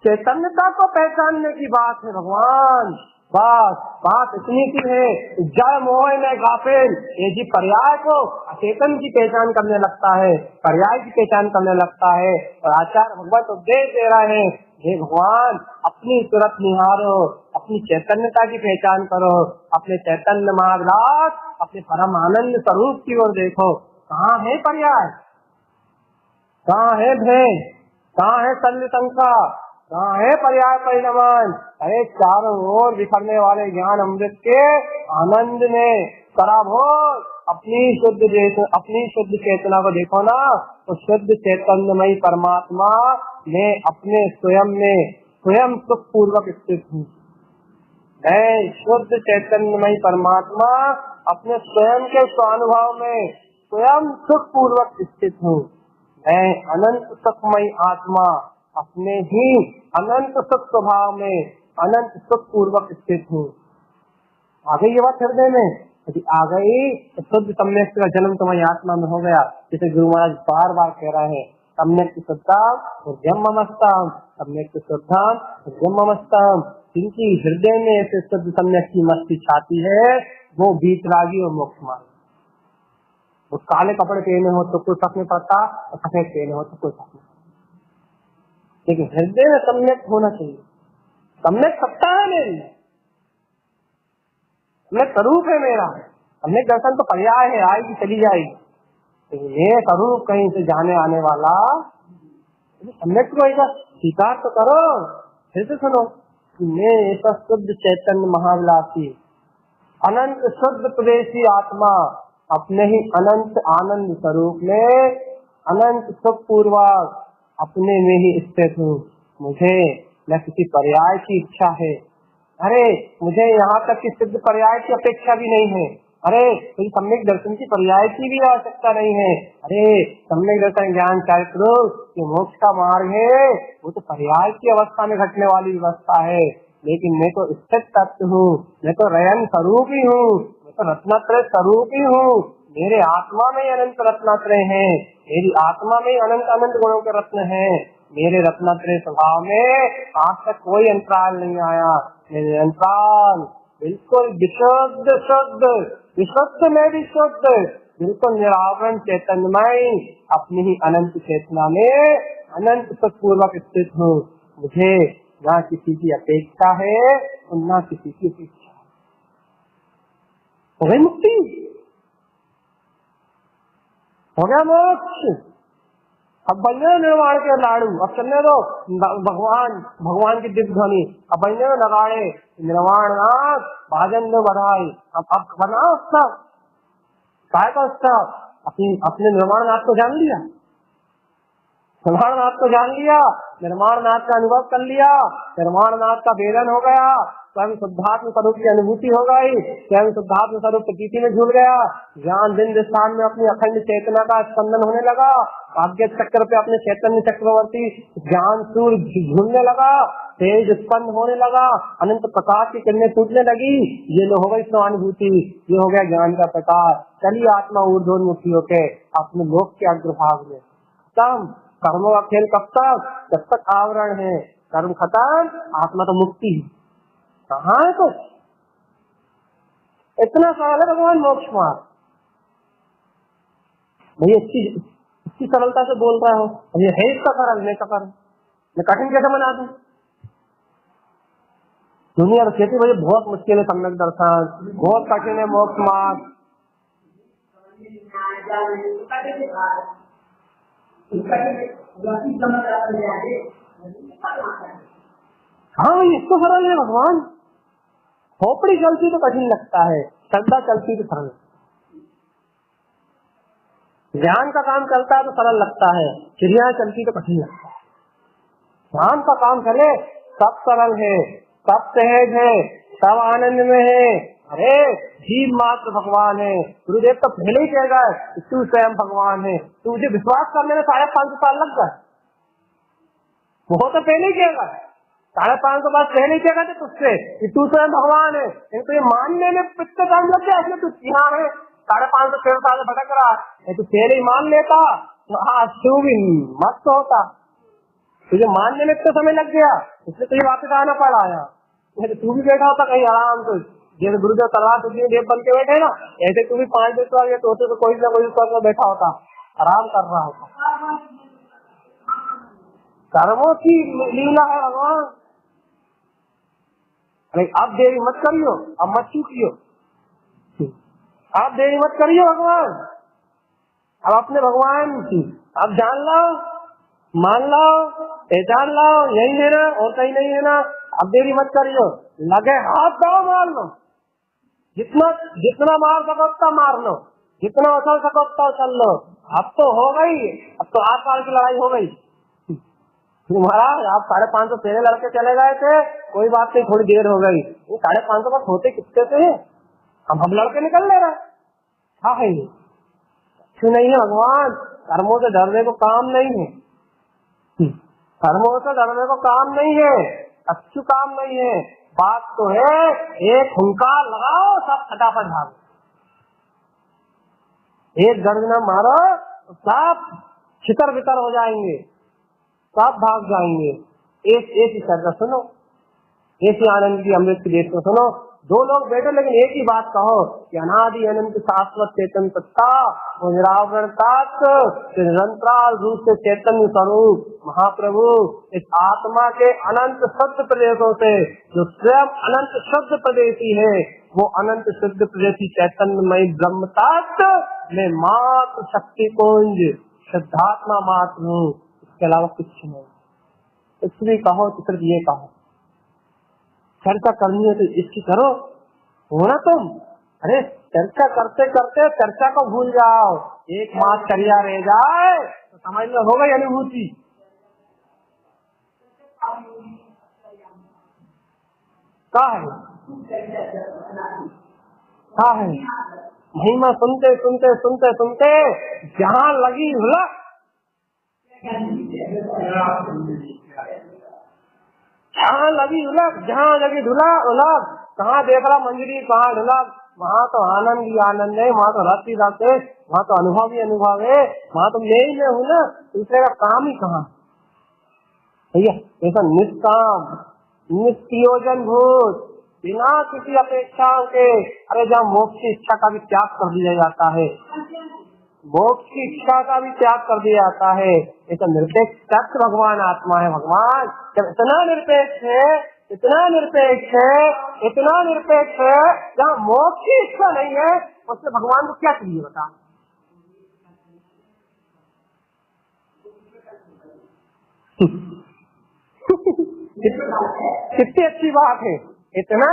[SPEAKER 1] चैतन्यता को पहचानने की बात है भगवान। बस बात इतनी सी है, जय मोह में गाफिल ये जी पर्याय को अचेतन की पहचान करने लगता है, पर्याय की पहचान करने लगता है। और आचार्य भगवत उपदेश दे रहे हैं, हे भगवान अपनी सूरत निहारो, अपनी चैतन्यता की पहचान करो, अपने चैतन्य महाविलास, अपने परम आनंद स्वरूप की ओर देखो। कहाँ है पर्याय, कहाँ है भेद, कहाँ है शल्य शंका, कहाँ है पर्याय परिणमान। अरे चारों ओर बिखरने वाले ज्ञान अमृत के आनंद में सराबोर अपनी शुद्ध चेतना को देखो ना, तो शुद्ध चैतन्यमयी परमात्मा में अपने स्वयं सुख पूर्वक स्थित हूँ। मैं शुद्ध चैतन्यमयी परमात्मा अपने स्वयं के स्वानुभव में स्वयं सुख पूर्वक स्थित हूँ। मैं अनंत सुखमयी आत्मा अपने ही अनंत सुख स्वभाव में अनंत सुख पूर्वक स्थित हूँ। आ गई ये बात हृदय में, यदि आ गई तो शुद्ध सम्यक का जन्म तुम्हारी आत्मा में हो गया। जैसे गुरु महाराज बार बार कह रहे हैं, सम्यक शुद्धाम हृदयम ममस्तम, सम्यक शुद्धाम हृदयम ममस्तम। जिनकी हृदय में ऐसे शुद्ध सम्यक की मस्ती छाती है वो वीतरागी और मोक्ष मार्ग। वो काले कपड़े पहने हो तो कोई फर्क नहीं पड़ता, और सफेद पहने हो तो कोई फर्क नहीं, लेकिन हृदय में सम्यक होना चाहिए। सम्यक सत्ता है मेरी, सम्यक स्वरूप है मेरा। सम्यक दर्शन तो पर्याय है, आएगी चली जाएगी, तो ये स्वरूप कहीं से जाने आने वाला सम्यक को स्वीकार तो करो। फिर से सुनो, मैं ऐसा शुद्ध चैतन्य महाविलासी अनंत शुद्ध प्रदेशी आत्मा अपने ही अनंत आनंद स्वरूप में अनंत सुख पूर्वक अपने में ही स्थित हूँ। मुझे न किसी पर्याय की इच्छा है, अरे मुझे यहाँ तक कि सिद्ध पर्याय की अपेक्षा भी नहीं है, अरे कोई सम्यक दर्शन की पर्याय की भी आवश्यकता नहीं है। अरे सम्यक दर्शन ज्ञान चरित्र जो मोक्ष का मार्ग है वो तो पर्याय की अवस्था में घटने वाली व्यवस्था है, लेकिन मैं तो स्थित तत्व हूँ, मैं तो रयन स्वरूप ही हूँ, मैं तो रत्नत्रय स्वरूप ही हूँ। मेरे आत्मा में अनंत रत्नात्रय हैं, मेरी आत्मा में अनंत अनंत गुणों के रत्न हैं। मेरे रत्नात्रय स्वभाव में आज तक कोई अंतराल नहीं आया। मेरे अंतराल बिल्कुल विशुद्ध शुद्ध, विशुद्ध में भी शुद्ध, बिल्कुल निरावरण चैतन्यमय अपनी ही अनंत चेतना में अनंत सुख पूर्वक स्थित हूँ। मुझे ना किसी की अपेक्षा है और ना किसी की अपेक्षा। हो गई मुक्ति, हो गया मोक्ष। अब बने निर्वाण के लाड़ू, अब चलने दो भगवान की दिव्य ध्वनि, अब बने नगाड़े निर्वाण नाथ भाजन दो बधाई। अब बनाओ उसका काय का उसका अपने निर्वाण नाथ को जान लिया, निर्वाण नाथ को जान लिया, निर्वाण नाथ का अनुभव कर लिया, निर्वाण नाथ का वेदन हो गया, स्वयं शुद्धात्म स्वरूप की अनुभूति हो गई, स्वयं शुद्धात्म स्वरूप प्रतीति में झूल गया, ज्ञान दिन स्थान में अपनी अखंड चेतना का स्पंदन होने लगा, भाग्य चक्र पे अपने चैतन्य चक्रवर्ती ज्ञान सूर्य झूलने लगा, तेज उत्पन्न होने लगा, अनंत प्रकाश की किरणें फूटने लगी। ये हो गई स्वानुभूति, ये हो गया ज्ञान का प्रकाश। चलिए आत्मा ऊर्ध्वोन्मुखी होके अपने लोक के अग्रभाग में। खत्म कर्मों का खेल कब तक, जब तक आवरण है। कर्म खत्म, आत्मा तो मुक्ति। कहाँ है कुछ इतना सरल है भगवान मोक्ष मार्ग। भैया इसकी सरलता से बोल रहा हूँ, ये है इसका सरल, मैं क्या करूँ, मैं कठिन कैसे बना दूं। दुनिया तो कहती भाई बहुत मुश्किल है सम्यक दर्शन, बहुत कठिन है मोक्ष मार्ग। हाँ इसको सरल है भगवान। खोपड़ी चलती तो कठिन लगता है, श्रद्धा चलती तो सरल, ज्ञान का काम चलता है तो सरल लगता है, चिड़िया चलती तो कठिन लगता है। ज्ञान का काम चले सब सरल है, सब सहज है, सब आनंद में है, अरे जीव मात्र भगवान है। गुरुदेव तो पहले ही कह गए तू स्वयं भगवान है, तुझे विश्वास करने में 550 साल लग गए। वो तो पहले ही कह गए, 550 साल पहले ही कह गए तुझसे कि तू स्वयं भगवान है, तो ये मानने में कितना टाइम लग गया? इसलिए तू यहाँ है 550 साल से भटक रहा है। तू पहले ही मान लेता तो आज तू भी मस्त होता। तुझे मानने में कितना समय लग गया, इसलिए तुझे वापस आना पड़ा यहाँ। तू भी बैठा होता कहीं आराम से, जैसे गुरुदेव तलवार तुझे देव बन के बैठे ना, ऐसे तू भी 5 दिन तो तोते तो कोई ना कोई स्वर्ग में बैठा होता, आराम कर रहा होता। कर्मों की लीला है भगवान। अरे आप देरी मत करियो, अब मत चूकियो, आप देरी मत करियो भगवान। अब अपने भगवान की आप जान लो, मान लो, पहचान लो, यही है ना और कहीं नहीं है ना। अब देरी मत करियो, लगे हाथ दो मार लो, जितना मार सको उतना मार लो, जितना उछल सको उतना उछल लो। अब तो हो गई, अब तो 8 साल की लड़ाई हो गई। महाराज आप 550 पहले लड़के चले गए थे, कोई बात नहीं, थोड़ी देर हो गई। वो 550 पर होते कितने थे, हम लड़के निकल ले रहे। हाँ है क्यों नहीं है भगवान? कर्मों से डरने को काम नहीं है, कर्मों से डरने को काम नहीं है, अच्छू काम नहीं है। बात तो है एक हुंकार लगाओ, सब फटाफट भागो, एक गर्जना मारो तो सब छितर बितर हो जाएंगे, सब भाग जाएंगे। एक ही शब्द सुनो, एक ही आनंद की अमृत की देश को सुनो। 2 लोग बैठे लेकिन एक ही बात कहो कि अनादि अनंत शाश्वत चेतन सत्ता वो निरावरणतात निरंतराल रूप से चैतन्य स्वरूप महाप्रभु इस आत्मा के अनंत शुद्ध प्रदेशों से जो स्वयं अनंत शुद्ध प्रदेशी है, वो अनंत शुद्ध प्रदेशी चैतन्यमयी ब्रह्मतात में मात्र शक्ति कुंज शुद्धात्मा मात्र हूँ, इसके अलावा कुछ नहीं। कुछ भी कहो तो सिर्फ ये कहो, चर्चा करनी है तो इसकी करो, हो ना तुम। अरे चर्चा करते करते चर्चा को भूल जाओ, एक मास चर्या रह जाए तो समझ लो हो गई अनुभूति। क्या है महिमा सुनते सुनते सुनते सुनते जहाँ लगी हुलक, जहाँ लगी उलग, जहाँ लगी ढुला उलग, कहाँ देख रहा मंजरी कहाँ ढुलक, वहाँ तो आनंद ही आनंद है, वहाँ तो रस ही रस है, वहाँ तो अनुभव ही अनुभव है, वहाँ तो मैं ही मैं हूँ ना, दूसरे का काम ही कहाँ भैया। ऐसा निष्काम निष्प्रयोजन भूत बिना किसी अपेक्षाओं के, अरे जहाँ मोक्ष की इच्छा का भी त्याग कर दिया जाता है, मोक्ष की इच्छा का भी त्याग कर दिया जाता है, ऐसा निरपेक्ष तत्व भगवान आत्मा है। भगवान जब इतना निरपेक्ष है, इतना निरपेक्ष है, इतना निरपेक्ष है, जहाँ मोक्ष की इच्छा नहीं है, उससे भगवान को क्या चाहिए बता। कितनी अच्छी बात है, इतना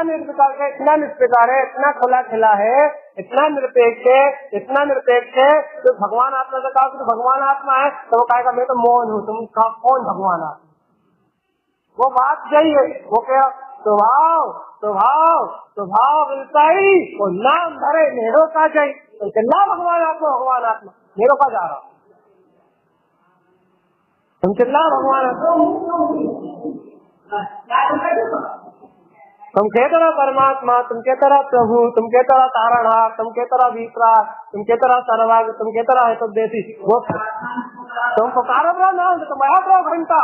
[SPEAKER 1] निर्विकार है, इतना निष्प्रकार है, इतना खुला खिला है, इतना निरपेक्ष है, इतना निरपेक्ष है। तो भगवान आत्मा से कहा तो भगवान आत्मा है तो वो कहेगा मैं तो मौन हूँ, तुम कहा कौन भगवान आत्मा? वो बात यही है, वो क्या स्वभाव स्वभाव स्वभाव मिलता ही वो नाम धरे नेहरू का जाए तो चिल्ला भगवान आत्मा भगवान आत्मा, नेहरू का जा रहा तुम चिल्ला भगवान आत्मा, तुम कहते रहो परमात्मा, तुम कहते रहो प्रभु, तुम कहते रहो तारणहार, तुम कहते रहो वितराग, तुम कहते रहो सर्वज्ञ, तुम कहते रहो हेतुदेशी, वो तुम पुकारो रहो ना, तुम आया रहो घंटा,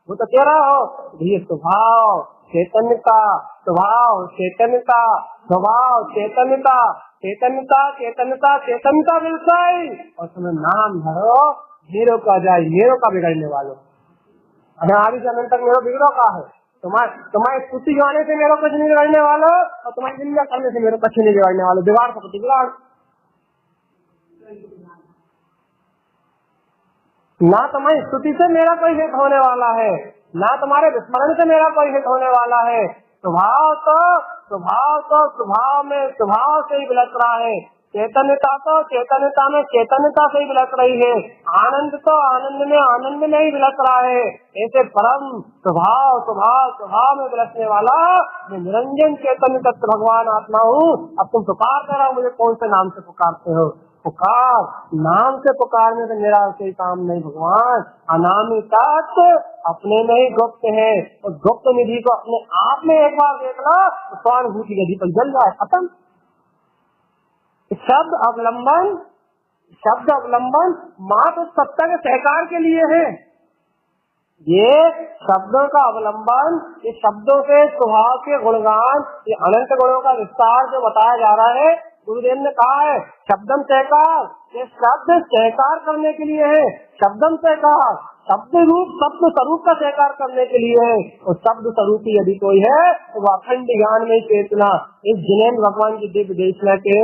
[SPEAKER 1] वो तो तेरा हो। ये स्वभाव चैतन्यता, स्वभाव चैतन्यता, स्वभाव चैतन्यता, चैतन्यता चैतन्यता चैतन्यता मिलता है और तुम्हें नाम धरो मेरो का जाए, मेरो का बिगड़ने वालों, अनादि से अनंत तक मेरो बिगड़ो का है। तुम्हारी स्तुति गाने से मेरे कुछ नहीं बिगड़ने वालों और तुम्हारी निंदा करने से मेरे कुछ नहीं बिगड़ने वालों। बिगाड़ सकते बिगाड़, ना तुम्हारी स्तुति से मेरा कोई हित होने वाला है, ना तुम्हारे विस्मरण से मेरा कोई हित होने वाला है। स्वभाव में स्वभाव से ही बिलख रहा है, चैतन्यता तो चैतन्यता में चैतन्यता से ही विलस रही है, आनंद तो आनंद में ही विलस रहा है। ऐसे परम स्वभाव स्वभाव स्वभाव में विलसने वाला मैं निरंजन चैतन्य तत्व भगवान आत्मा हूँ। अब तुम पुकार कर रहा, मुझे कौन से नाम से पुकारते हो? पुकार, नाम से पुकारने से मेरा कोई काम नहीं भगवान। अनामी तत्व अपने में ही गुप्त है, और गुप्त निधि को अपने आप में एक बार देखना तो स्वानुभूति गति पर जल जाए, खत्म। शब्द अवलंबन मात्र सत्ता के सहकार के लिए है। ये शब्दों का अवलंबन, ये शब्दों के स्वभाव के गुणगान, ये अनंत गुणों का विस्तार जो बताया जा रहा है, गुरुदेव ने कहा है शब्दम सहकार, ये शब्द सहकार करने के लिए है। शब्दम सहकार शब्द स्वरूप का सहकार करने के लिए है, और शब्द स्वरूप यदि कोई है तो वह अखंड ज्ञान में चेतना इस जिनेन्द्र भगवान की दिव्य देशना के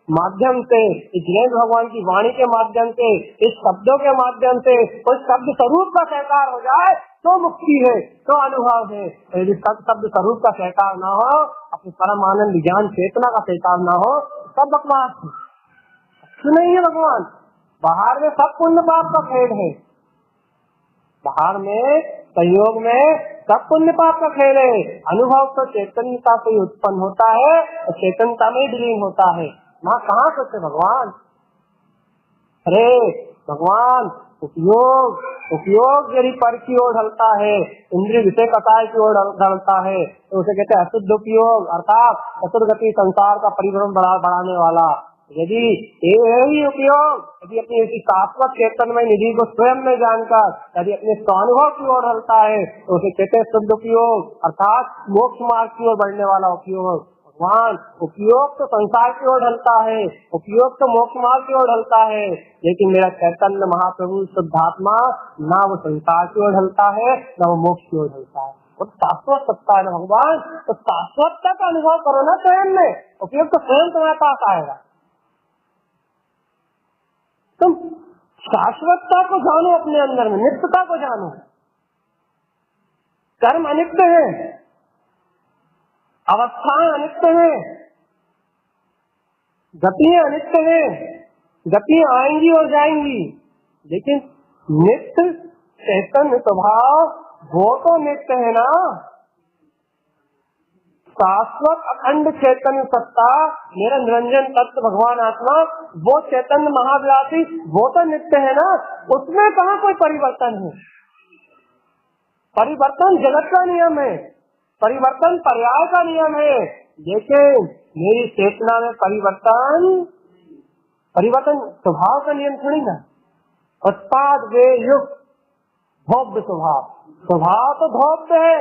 [SPEAKER 1] माध्यम से, इस जिनेन्द्र भगवान की वाणी के माध्यम से, इस शब्दों के माध्यम से उस शब्द स्वरूप का सहकार हो जाए तो मुक्ति है, तो अनुभव है। यदि शब्द स्वरूप का सहकार ना हो, अपने परम आनंद ज्ञान चेतना का सहकार ना हो, सब बकवास है, नहीं है भगवान। बाहर में सब पुण्य पाप का खेल है, बाहर में संयोग में सब पुण्य पाप का खेल है। अनुभव तो चैतन्यता से उत्पन्न होता है और चैतन्यता में विलीन होता है। माँ कहाँ सोचे भगवान? अरे भगवान उपयोग यदि पर की ओर ढलता है, इंद्रिय विषय कटाय की ओर ढलता है, तो उसे कहते हैं अशुद्ध उपयोग, अर्थात चतुर्गति संसार का परिभ्रमण बढ़ाने वाला। यदि यही उपयोग यदि अपनी ऐसी शाश्वत चेतनमय निधि को स्वयं में जानकर यदि अपने स्वानुभव की ओर ढलता है, तो उसे कहते हैं शुद्ध उपयोग, अर्थात मोक्ष मार्ग की ओर बढ़ने वाला उपयोग। भगवान उपयोग तो संसार की ओर ढलता है, उपयोग तो मोक्ष मार्ग की ओर ढलता है, लेकिन मेरा चैतन्य महाप्रभु शुद्धात्मा ना वो संसार की ओर ढलता है, ना वो मोक्ष की ओर ढलता है। वो शाश्वत सत्ता है ना भगवान, तो शाश्वतता का अनुभव करो ना स्वयं में, उपयोग तो स्वयं तुम्हारे पास आएगा। तुम शाश्वतता को जानो, अपने अंदर में नित्यता को जानो। कर्म अनित्य है, अवस्थाएं अनित्य है, गतियां अनित्य है, गतियां आएंगी और जाएंगी, लेकिन नित्य चैतन्य स्वभाव वो तो नित्य है ना। शाश्वत अखंड चैतन्य सत्ता मेरा निरंजन तत्व भगवान आत्मा, वो चैतन्य महाविलासी वो तो नित्य है ना, उसमें कहाँ कोई परिवर्तन है? परिवर्तन जगत का नियम है, परिवर्तन पर्याय का नियम है, लेकिन मेरी चेतना में परिवर्तन स्वभाव का नियम थोड़ी ना। उत्पाद वे युक्त भोग्य स्वभाव तो भोग्य है,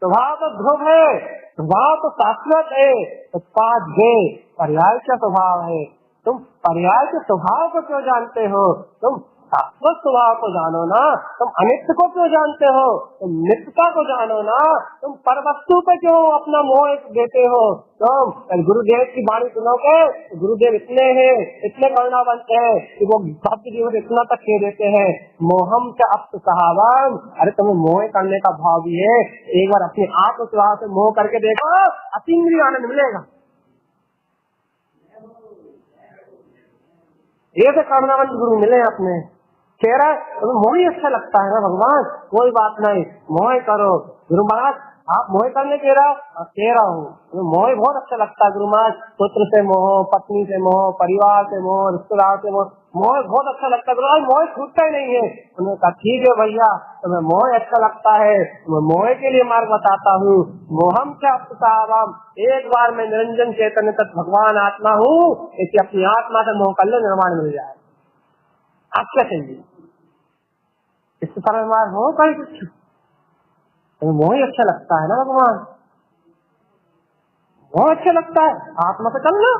[SPEAKER 1] स्वभाव तो ध्रुव है, स्वभाव तो शाश्वत है। उत्पाद वे पर्याय का स्वभाव है। तुम पर्याय के स्वभाव को क्यों जानते हो? तुम शाश्वत स्वभाव को जानो ना। तुम अनित्य को क्यों जानते हो? तुम नित्यता को जानो ना। तुम पर वस्तु पे क्यों अपना मोह देते हो? तुम गुरुदेव की वाणी सुनोगे, गुरुदेव इतने हैं, इतने करुणावंत हैं कि वो भक्त जीवन इतना तक कह देते हैं, मोहम से अप्त सहावन। अरे तुम्हें मोह करने का भाव भी है, एक बार अपने आत्मस्वभाव से मोह करके देखो, अतीन्द्रिय आनंद मिलेगा। ऐसे करुणावंत गुरु मिले अपने, कह रहा है तुम्हें मोह ही अच्छा लगता है ना भगवान, कोई बात नहीं, मोह करो। गुरु महाराज आप मोह करने कह रहा हूँ, तुम्हें मोह बहुत अच्छा लगता है गुरु महाराज, पुत्र से मोह, पत्नी से मोह, परिवार से मोह, रिश्तेदार से मोह बहुत अच्छा लगता है गुरु महाराज, मोह छूटता ही नहीं है। उन्होंने कहा ठीक है भैया, तुम्हें मोह अच्छा लगता है, मैं मोह के लिए मार्ग बताता हूँ। मोहम क्या साहब, एक बार मैं निरंजन चैतन्य तक भगवान आत्मा हूँ, इसे अपनी आत्मा से मोह कर लो, निर्माण मिल जाए। आप क्या चाहिए? इससे तरह मार्ग हो कहीं कुछ, मोह ही अच्छा लगता है ना भगवान, मोह अच्छा लगता है। आत्मा से कर लो,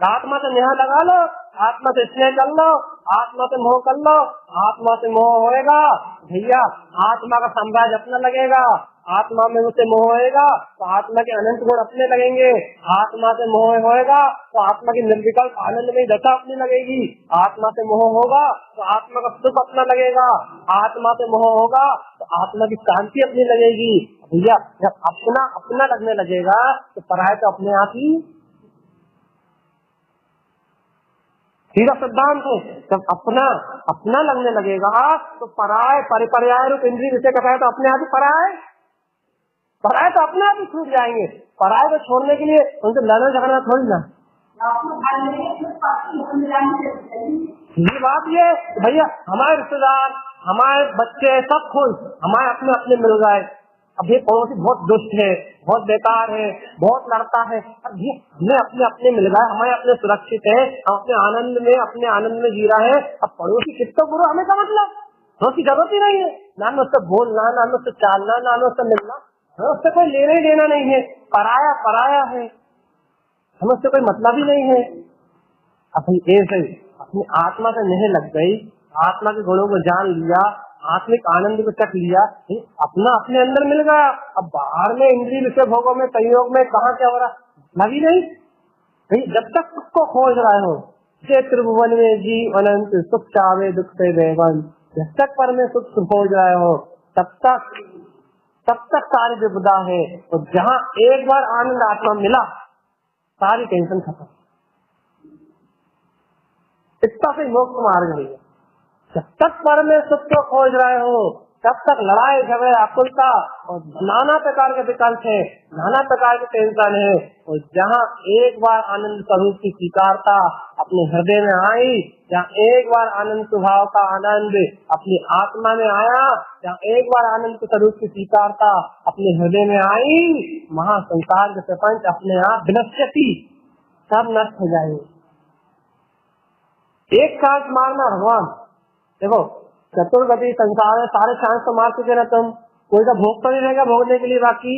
[SPEAKER 1] आत्मा से नेहा लगा लो, आत्मा से स्नेह कर लो, आत्मा से मोह कर लो। आत्मा से मोह होएगा भैया, आत्मा का साम्राज्य अपना लगेगा। आत्मा में उसे मोह होएगा तो आत्मा के अनंत गुण अपने लगेंगे। आत्मा से मोह होएगा तो आत्मा की निर्विकल्प आनंद में दशा अपनी लगेगी। आत्मा से मोह होगा तो आत्मा का सुख अपना लगेगा। आत्मा से मोह होगा तो आत्मा की शांति अपनी लगेगी। भैया जब अपना लगने लगेगा तो पराया तो अपने आप ही। सीधा सिद्धांत है। जब अपना अपना लगने लगेगा तो पराय परिपर्याय रूप इंद्रिय विषय का तो अपने आप ही पराय तो अपने आप ही छूट जाएंगे। पराय को छोड़ने के लिए उनसे लड़ना झगड़ना थोड़ी ना। ये बात ये भैया हमारे रिश्तेदार हमारे बच्चे सब खुश, हमारे अपने अपने मिल गए। अब ये पड़ोसी बहुत दुष्ट है, बहुत बेकार है, बहुत लड़ता है, अब ये हमें अपने अपने मिल गए, हमारे अपने सुरक्षित है, हम अपने आनंद में जी रहे हैं। अब पड़ोसी कितना बुरा हमें क्या मतलब, हमें उसकी जरूरत ही नहीं है। ना में उससे बोलना, ना में उससे चालना, ना में उससे मिलना, हमें उससे कोई लेना ही देना नहीं है। पराया है, हमें उससे कोई मतलब ही नहीं है। अपनी ऐसे अपनी आत्मा से नहीं लग गई, आत्मा के गुणों को जान लिया, आत्मिक आनंद को चख लिया, अपना अपने अंदर मिल गया। अब बाहर में इंद्रिय विषय भोगों में संयोग में कहाँ क्या हो रहा लगी नहीं। जब तक सुख को खोज रहे हो, त्रिभुवन में जीव अनंत सुख चावे दुख से देवन, जब तक पर में सुख खोज रहे हो तब तक सारी विपदा है। और जहाँ एक बार आनंद आत्मा मिला सारी टेंशन खत्म। इतना से मोक्ष मार्ग है। जब तक पर में सुख को खोज रहे हो तब तक लड़ाई झगड़े आकुलता और नाना प्रकार के विकल्प है, नाना प्रकार की टेंशन है। और जहाँ एक बार आनंद स्वरूप की स्वीकारता अपने हृदय में आई, जहाँ एक बार आनंद स्वभाव का आनंद अपनी आत्मा में आया, जहाँ एक बार आनंद स्वरूप की स्वीकारता अपने हृदय में आई, महासंसार के प्रपंच अपने आप विनश्यति सब नष्ट हो जाएंगे। एक सांस मारना भगवान, देखो चतुर्गति संसार में सारे सांस तो मार चुके ना तुम, कोई तो भोग तो नहीं रहेगा भोगने के लिए बाकी,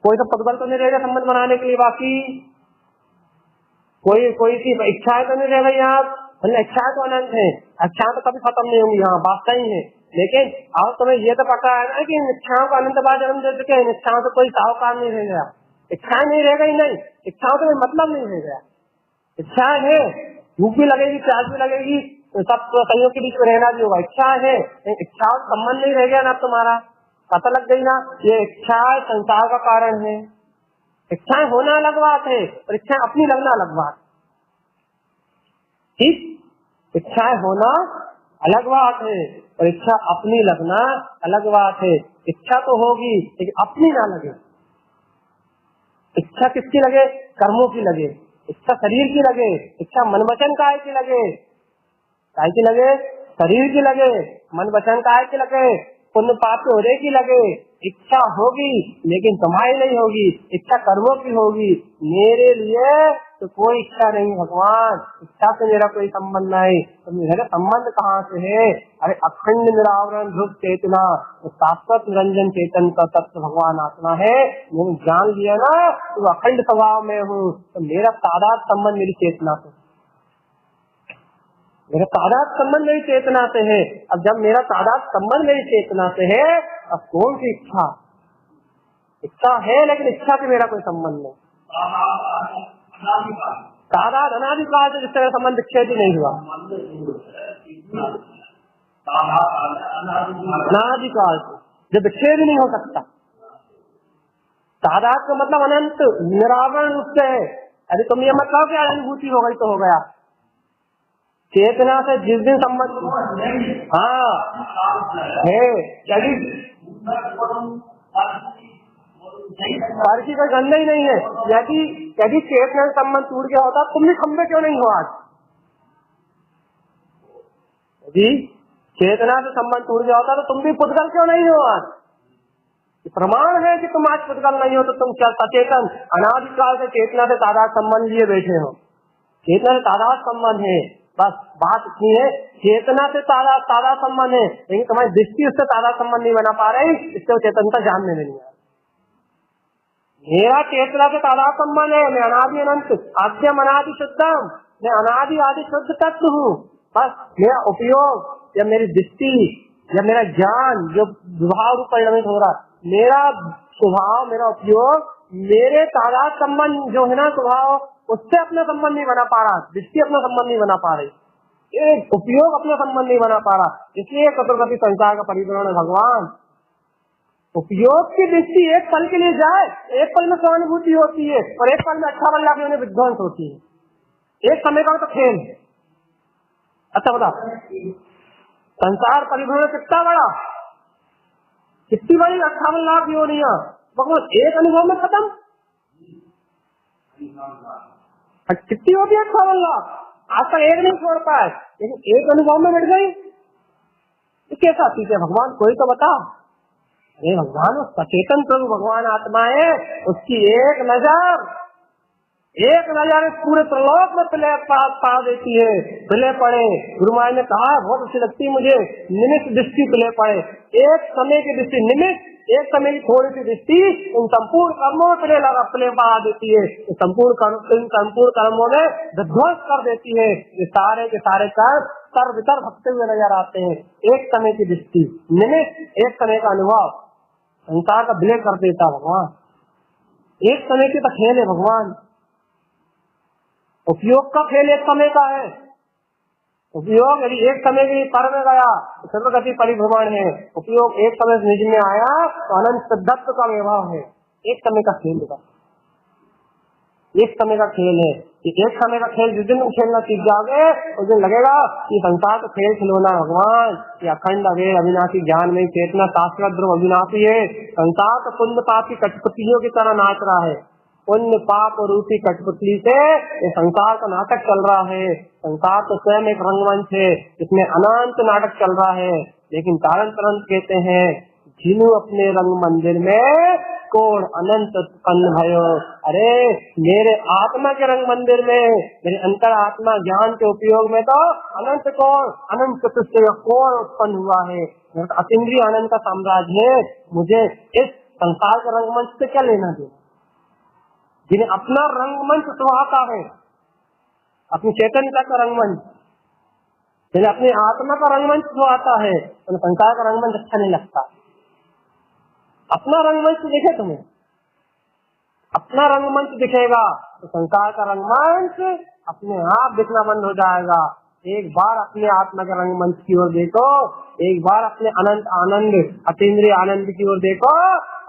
[SPEAKER 1] कोई तो पदबल तो नहीं रहेगा संबंध बनाने के लिए बाकी, कोई सी इच्छाएं तो नहीं रहेगा यहाँ। इच्छाएं तो अनंत है, इच्छाएं तो कभी खत्म नहीं होंगी, यहाँ बात सही है। लेकिन अब तुम्हें ये तो पता है ना कि इन इच्छाओं को अनंत बार जन्म दे चुके, इन इच्छाओं से कोई साहूकार नहीं रह गया, इच्छाएं नहीं रह गई, नहीं इच्छाओं से कोई मतलब नहीं रह गया। इच्छाएं है, भूख भी लगेगी, प्यास भी लगेगी, तो सब सहयोग के बीच में रहना भी होगा। इच्छा है, इच्छा संबंध नहीं रह गया ना तुम्हारा, पता लग गई ना। ये इच्छा संसार का कारण है। इच्छाएं होना अलग बात है और इच्छाएं अपनी लगना अलग बात। ठीक, इच्छाएं होना अलग बात है और इच्छा अपनी लगना अलग बात है। इच्छा तो होगी लेकिन अपनी ना लगे। इच्छा किसकी लगे? कर्मों की लगे। इच्छा शरीर की लगे, इच्छा मन वचन काय की लगे, काय की लगे, शरीर की लगे, मन वचन काय की लगे, पुण्य पाप के होने की लगे। इच्छा होगी लेकिन तुम्हारी नहीं होगी, इच्छा कर्मों की होगी। मेरे लिए तो कोई इच्छा नहीं भगवान, इच्छा से मेरा कोई संबंध नहीं। तो मेरा संबंध कहाँ से है? अरे अखंड निरावरण ध्रुव चेतना, तो शाश्वत निरंजन चेतन का तत्व भगवान आत्मा है। मैंने जान लिया ना तो अखंड स्वभाव में हूँ, तो मेरा तादाद संबंध मेरी चेतना से, मेरा तादाद संबंध मेरी चेतना से है। अब जब मेरा तादाद संबंध मेरी चेतना से है, अब कौन सी इच्छा? इच्छा है लेकिन इच्छा से मेरा कोई संबंध नहीं। तादाद अनादिकाल से जिससे संबंध विच्छेद नहीं हुआ, अनादिकाल से जब विच्छेद नहीं हो सकता। तादाद का मतलब अनंत निरावरण रूप से है। अरे तुम ये मत कहो कि अनुभूति हो गई तो हो गया। चेतना से जिस दिन संबंध है, सारी की कोई गंदा ही नहीं है। यदि चेतना से संबंध टूट गया होता तुम भी खंबे क्यों नहीं हो आज? यदि चेतना से संबंध टूट गया होता तो तुम भी पुद्गल क्यों नहीं हो आज? प्रमाण है कि तुम आज पुद्गल नहीं हो तो तुम क्या सचेतन अनादिकाल से चेतना से तादाद संबंध लिए बैठे हो। चेतना से तादाद संबंध है, बस बात इतनी है। चेतना से तादाद संबंध है लेकिन तुम्हारी दृष्टि उससे तादाद संबंध नहीं बना पा रही, इससे वो चेतनता जानने नहीं आ रही। मेरा चेतना से तादाद संबंध है, मैं अनादि अनंत आद्यम अनादि शुद्धम, मैं अनादि आदि शुद्ध तत्व हूँ। बस मेरा उपयोग या मेरी दृष्टि या मेरा ज्ञान जो विभाव रूप परिणमित हो रहा, मेरा स्वभाव, मेरा उपयोग मेरे तादाद संबंध जो है ना स्वभाव, उससे अपना संबंध नहीं बना पा रहा, दृष्टि अपना संबंध नहीं बना पा रही, ये उपयोग अपना संबंध नहीं बना पा रहा। इसलिए चतुर्गति संसार का परिपूर्ण है भगवान। उपयोग की दृष्टि एक पल के लिए जाए, एक पल में सहानुभूति होती है और एक पल में 58 लाख में विध्वंस होती है। एक समय का तो खेल, अच्छा बता, संसार परिभ्रमण कितना बड़ा, कितनी बड़ी 58 लाख योनियां, भगवान एक अनुभव में खत्म। कितनी होती है 58 लाख, आज तक एक नहीं छोड़ पाए, लेकिन एक अनुभव में मिट गई। कैसा चीज है भगवान, कोई तो बता। अरे भगवान वो सचेतन प्रभु भगवान आत्मा है, उसकी एक नजर पूरे प्रलोक में पिले पा देती है। पिले पड़े, गुरु महाराज ने कहा बहुत अच्छी लगती है मुझे, निमित्त दृष्टि पिले पड़े, एक समय की दृष्टि निमित्त, एक समय की थोड़ी सी दृष्टि उन संपूर्ण कर्मों में पिले पड़ा देती है। संपूर्ण कर्मों में विध्वंस कर देती है। ये सारे के सारे कर्म सर वितर भगते हुए नजर आते हैं। एक समय की दृष्टि निमित्त, एक समय का अनुभव संसार का विलय कर देता भगवान। एक समय की तो खेल है भगवान, उपयोग का खेल एक समय का है। उपयोग यदि एक समय के लिए पर में गया तो सर्वगति परिभ्रमण है, उपयोग एक समय से निज में आया तो अनंत सिद्धत्व का वैभव है। एक समय का खेल है, एक समय का खेल है। एक समय का खेल जिस दिन खेलना सीख जाओगे उस दिन लगेगा कि संसार का खेल खिलौना भगवान, ये अखंड अवेर अविनाशी ज्ञान में चेतना शाश्वत ध्रुव अविनाशी है। संसार तो पुण्य पाप की कठपुतलियों की तरह नाच रहा है। पुण्य पाप और रूपी कठपुतली से ये संसार का नाटक चल रहा है। संसार तो स्वयं एक रंगमंच है, इसमें अनंत नाटक चल रहा है। लेकिन तारण तरंत कहते हैं, जिन्हों अपने रंग मंदिर में कोण अनंत उत्पन्न भयो। अरे मेरे आत्मा के रंग मंदिर में, मेरे अंतर आत्मा ज्ञान के उपयोग में तो अनंत कोण, अनंत चतुष्टय कोण उत्पन्न हुआ है। अतीन्द्रिय आनंद का साम्राज्य है। मुझे इस संसार के रंगमंच से क्या लेना देना। जिन्हें अपना रंगमंच सुहाता है, अपनी चैतन्यता का रंगमंच, जिन्हें अपनी आत्मा का रंगमंच सुहाता है, तो संसार का रंगमंच अच्छा नहीं लगता। अपना रंगमंच दिखे तुम्हें, अपना रंगमंच दिखेगा तो संसार का रंगमंच अपने आप दिखना बंद हो जाएगा। एक बार अपने आत्मा के रंगमंच की ओर देखो, एक बार अपने अनंत आनंद अतीन्द्रिय आनंद की ओर देखो,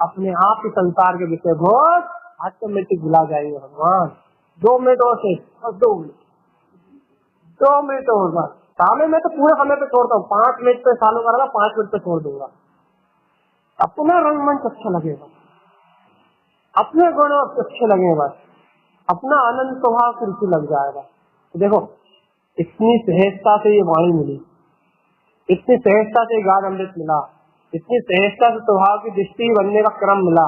[SPEAKER 1] अपने आप ही संसार के विषय भोग ऑटोमेटिक भुला जाएंगे भगवान। 2 मिनट और से, और 2 मिनट और बस। सालों में तो पूरे समय पे छोड़ता हूँ, 5 मिनट पे चालू करेगा, 5 मिनट पे छोड़ दूंगा। अपना रंगमंच अच्छा लगेगा, अपने गुण अच्छे लगेगा, अपना आनंद स्वभाव की रुचि लग जाएगा। तो देखो इतनी सहजता से ये वाणी मिली, इतनी सहजता से गाढ़ अमृत मिला, इतनी सहजता से स्वभाव की दृष्टि बनने का क्रम मिला,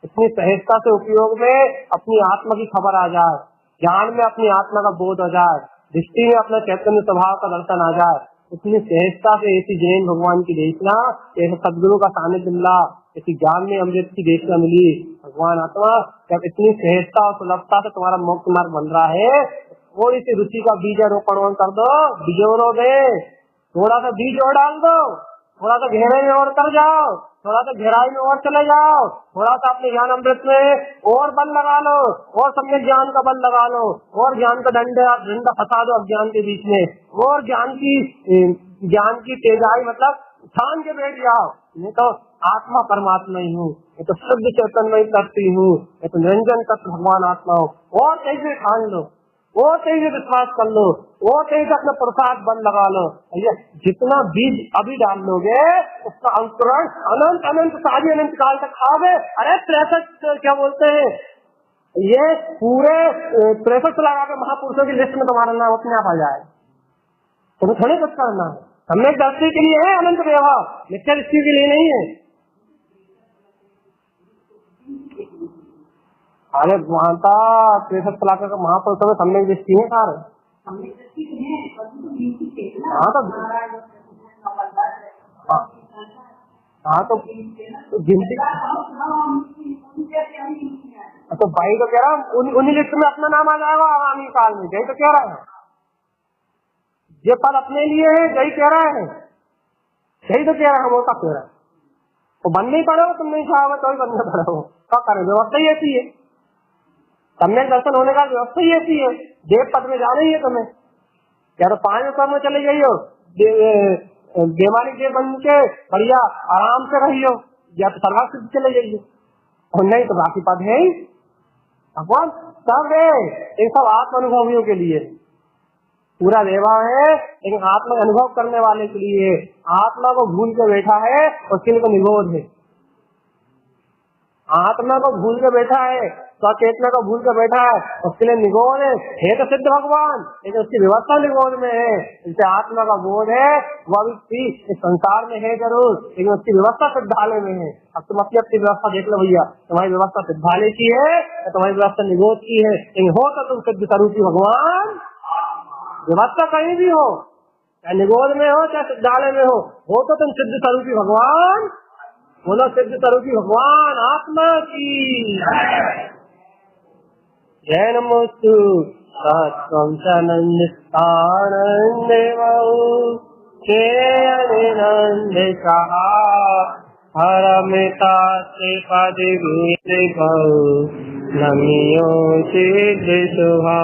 [SPEAKER 1] इतनी सहजता से उपयोग में अपनी आत्मा की खबर आ जाए, ज्ञान में अपनी आत्मा का बोध हो जाए, दृष्टि में अपना चैतन्य स्वभाव का दर्शन आ जाए। इतनी सहजता से ऐसी जैन भगवान की देखना, ऐसे सदगुरु का सानिध्य मिला, ऐसी ज्ञान में अमृत की देखना मिली। भगवान आत्मा जब इतनी सहजता और सुलभता से तुम्हारा मोक्ष मार्ग बन रहा है, थोड़ी सी रुचि का बीज रोपण कर दो, बिजोरो दे, थोड़ा सा बीज और डाल दो, थोड़ा सा गहरे में और कर जाओ, थोड़ा सा गहराई में और चले जाओ, थोड़ा सा अपने ज्ञान अमृत में और बल लगा लो, और सम्यक ज्ञान का बल लगा लो, और ज्ञान का डंडा फंसा दो अज्ञान के बीच में, और ज्ञान की तेजाई मतलब छान के बैठ जाओ। नहीं तो आत्मा परमात्मा ही हूँ, ये तो शुद्ध चैतन्य करती हूँ, ये तो निरंजन तत्व भगवान आत्मा हो, और कैसे ठान लो, वो कैसे विश्वास कर लो, वो कैसे अपना प्रसाद बल लगा लो। जितना बीज अभी डाल लोगे उसका अंकुरण अनंत अनंत सारी अनंत काल तक खाओगे। अरे 63 क्या बोलते हैं, ये पूरे 63 लगा के महापुरुषों की लिस्ट में तुम्हारा नाम अपने आप आ जाए। तुम्हें थोड़ी कुछ करना है, हमने दृष्टि के लिए है अनंत व्यवहार, नित्य दृष्टि के लिए नहीं है। अरे माता 63 लाख का महापुरुषों में सम्यक दृष्टि है सारे। हाँ तो गिनती तो भाई तो कह रहा हूँ उन्हीं लिस्ट में अपना नाम आ जाएगा आगामी काल में। यही तो कह रहा है, ये पद अपने लिए है, यही कह रहा है, यही तो कह रहा है। वो का कह रहा है तो बनने ही पड़ेगा, तुम नहीं चाहोगे तो ही बनना पड़ेगा। क्या करें, व्यवस्था ही ऐसी है, सम्यक दर्शन होने का व्यवस्था ही ऐसी है। देव पद में जाना ही है तुम्हें, या तो 5 रुपये में चले जाइयो बेमारी देव बन के बढ़िया आराम से रहियो, या तो सर्वाग सिद्ध चले जाइए, और नहीं तो बाकी पद है ही। भगवान सब है, इन सब आत्म अनुभवियों के लिए। पूरा वैभव है, लेकिन आत्मा का अनुभव करने वाले के लिए। आत्मा को भूल के बैठा है उसके लिए तो निगोद है। आत्मा को भूल के बैठा है, चेतना को भूल के बैठा है, उसके लिए निगोद है तो सिद्ध भगवान, लेकिन उसकी व्यवस्था निगोद में है। जिसे आत्मा का बोध है वह भी इस संसार में है जरूर, लेकिन उसकी व्यवस्था सिद्धालय में है। अब तुम अपनी व्यवस्था देख लो भैया, तुम्हारी व्यवस्था सिद्धालय की है या तुम्हारी व्यवस्था निगोद की है। लेकिन हो तो तुम सिद्ध स्वरूपी भगवान। व्यवस्था कहीं भी हो, चाहे निगोद में हो चाहे सिद्धालय में हो तो तुम सिद्ध स्वरूपी भगवान। बोलो सिद्ध स्वरूपी भगवान आत्मा की जय। नमोस्तु सत्वं सनंदितानंदेव हरमिता से पदवीर भव नमियो सिद्ध शुभा।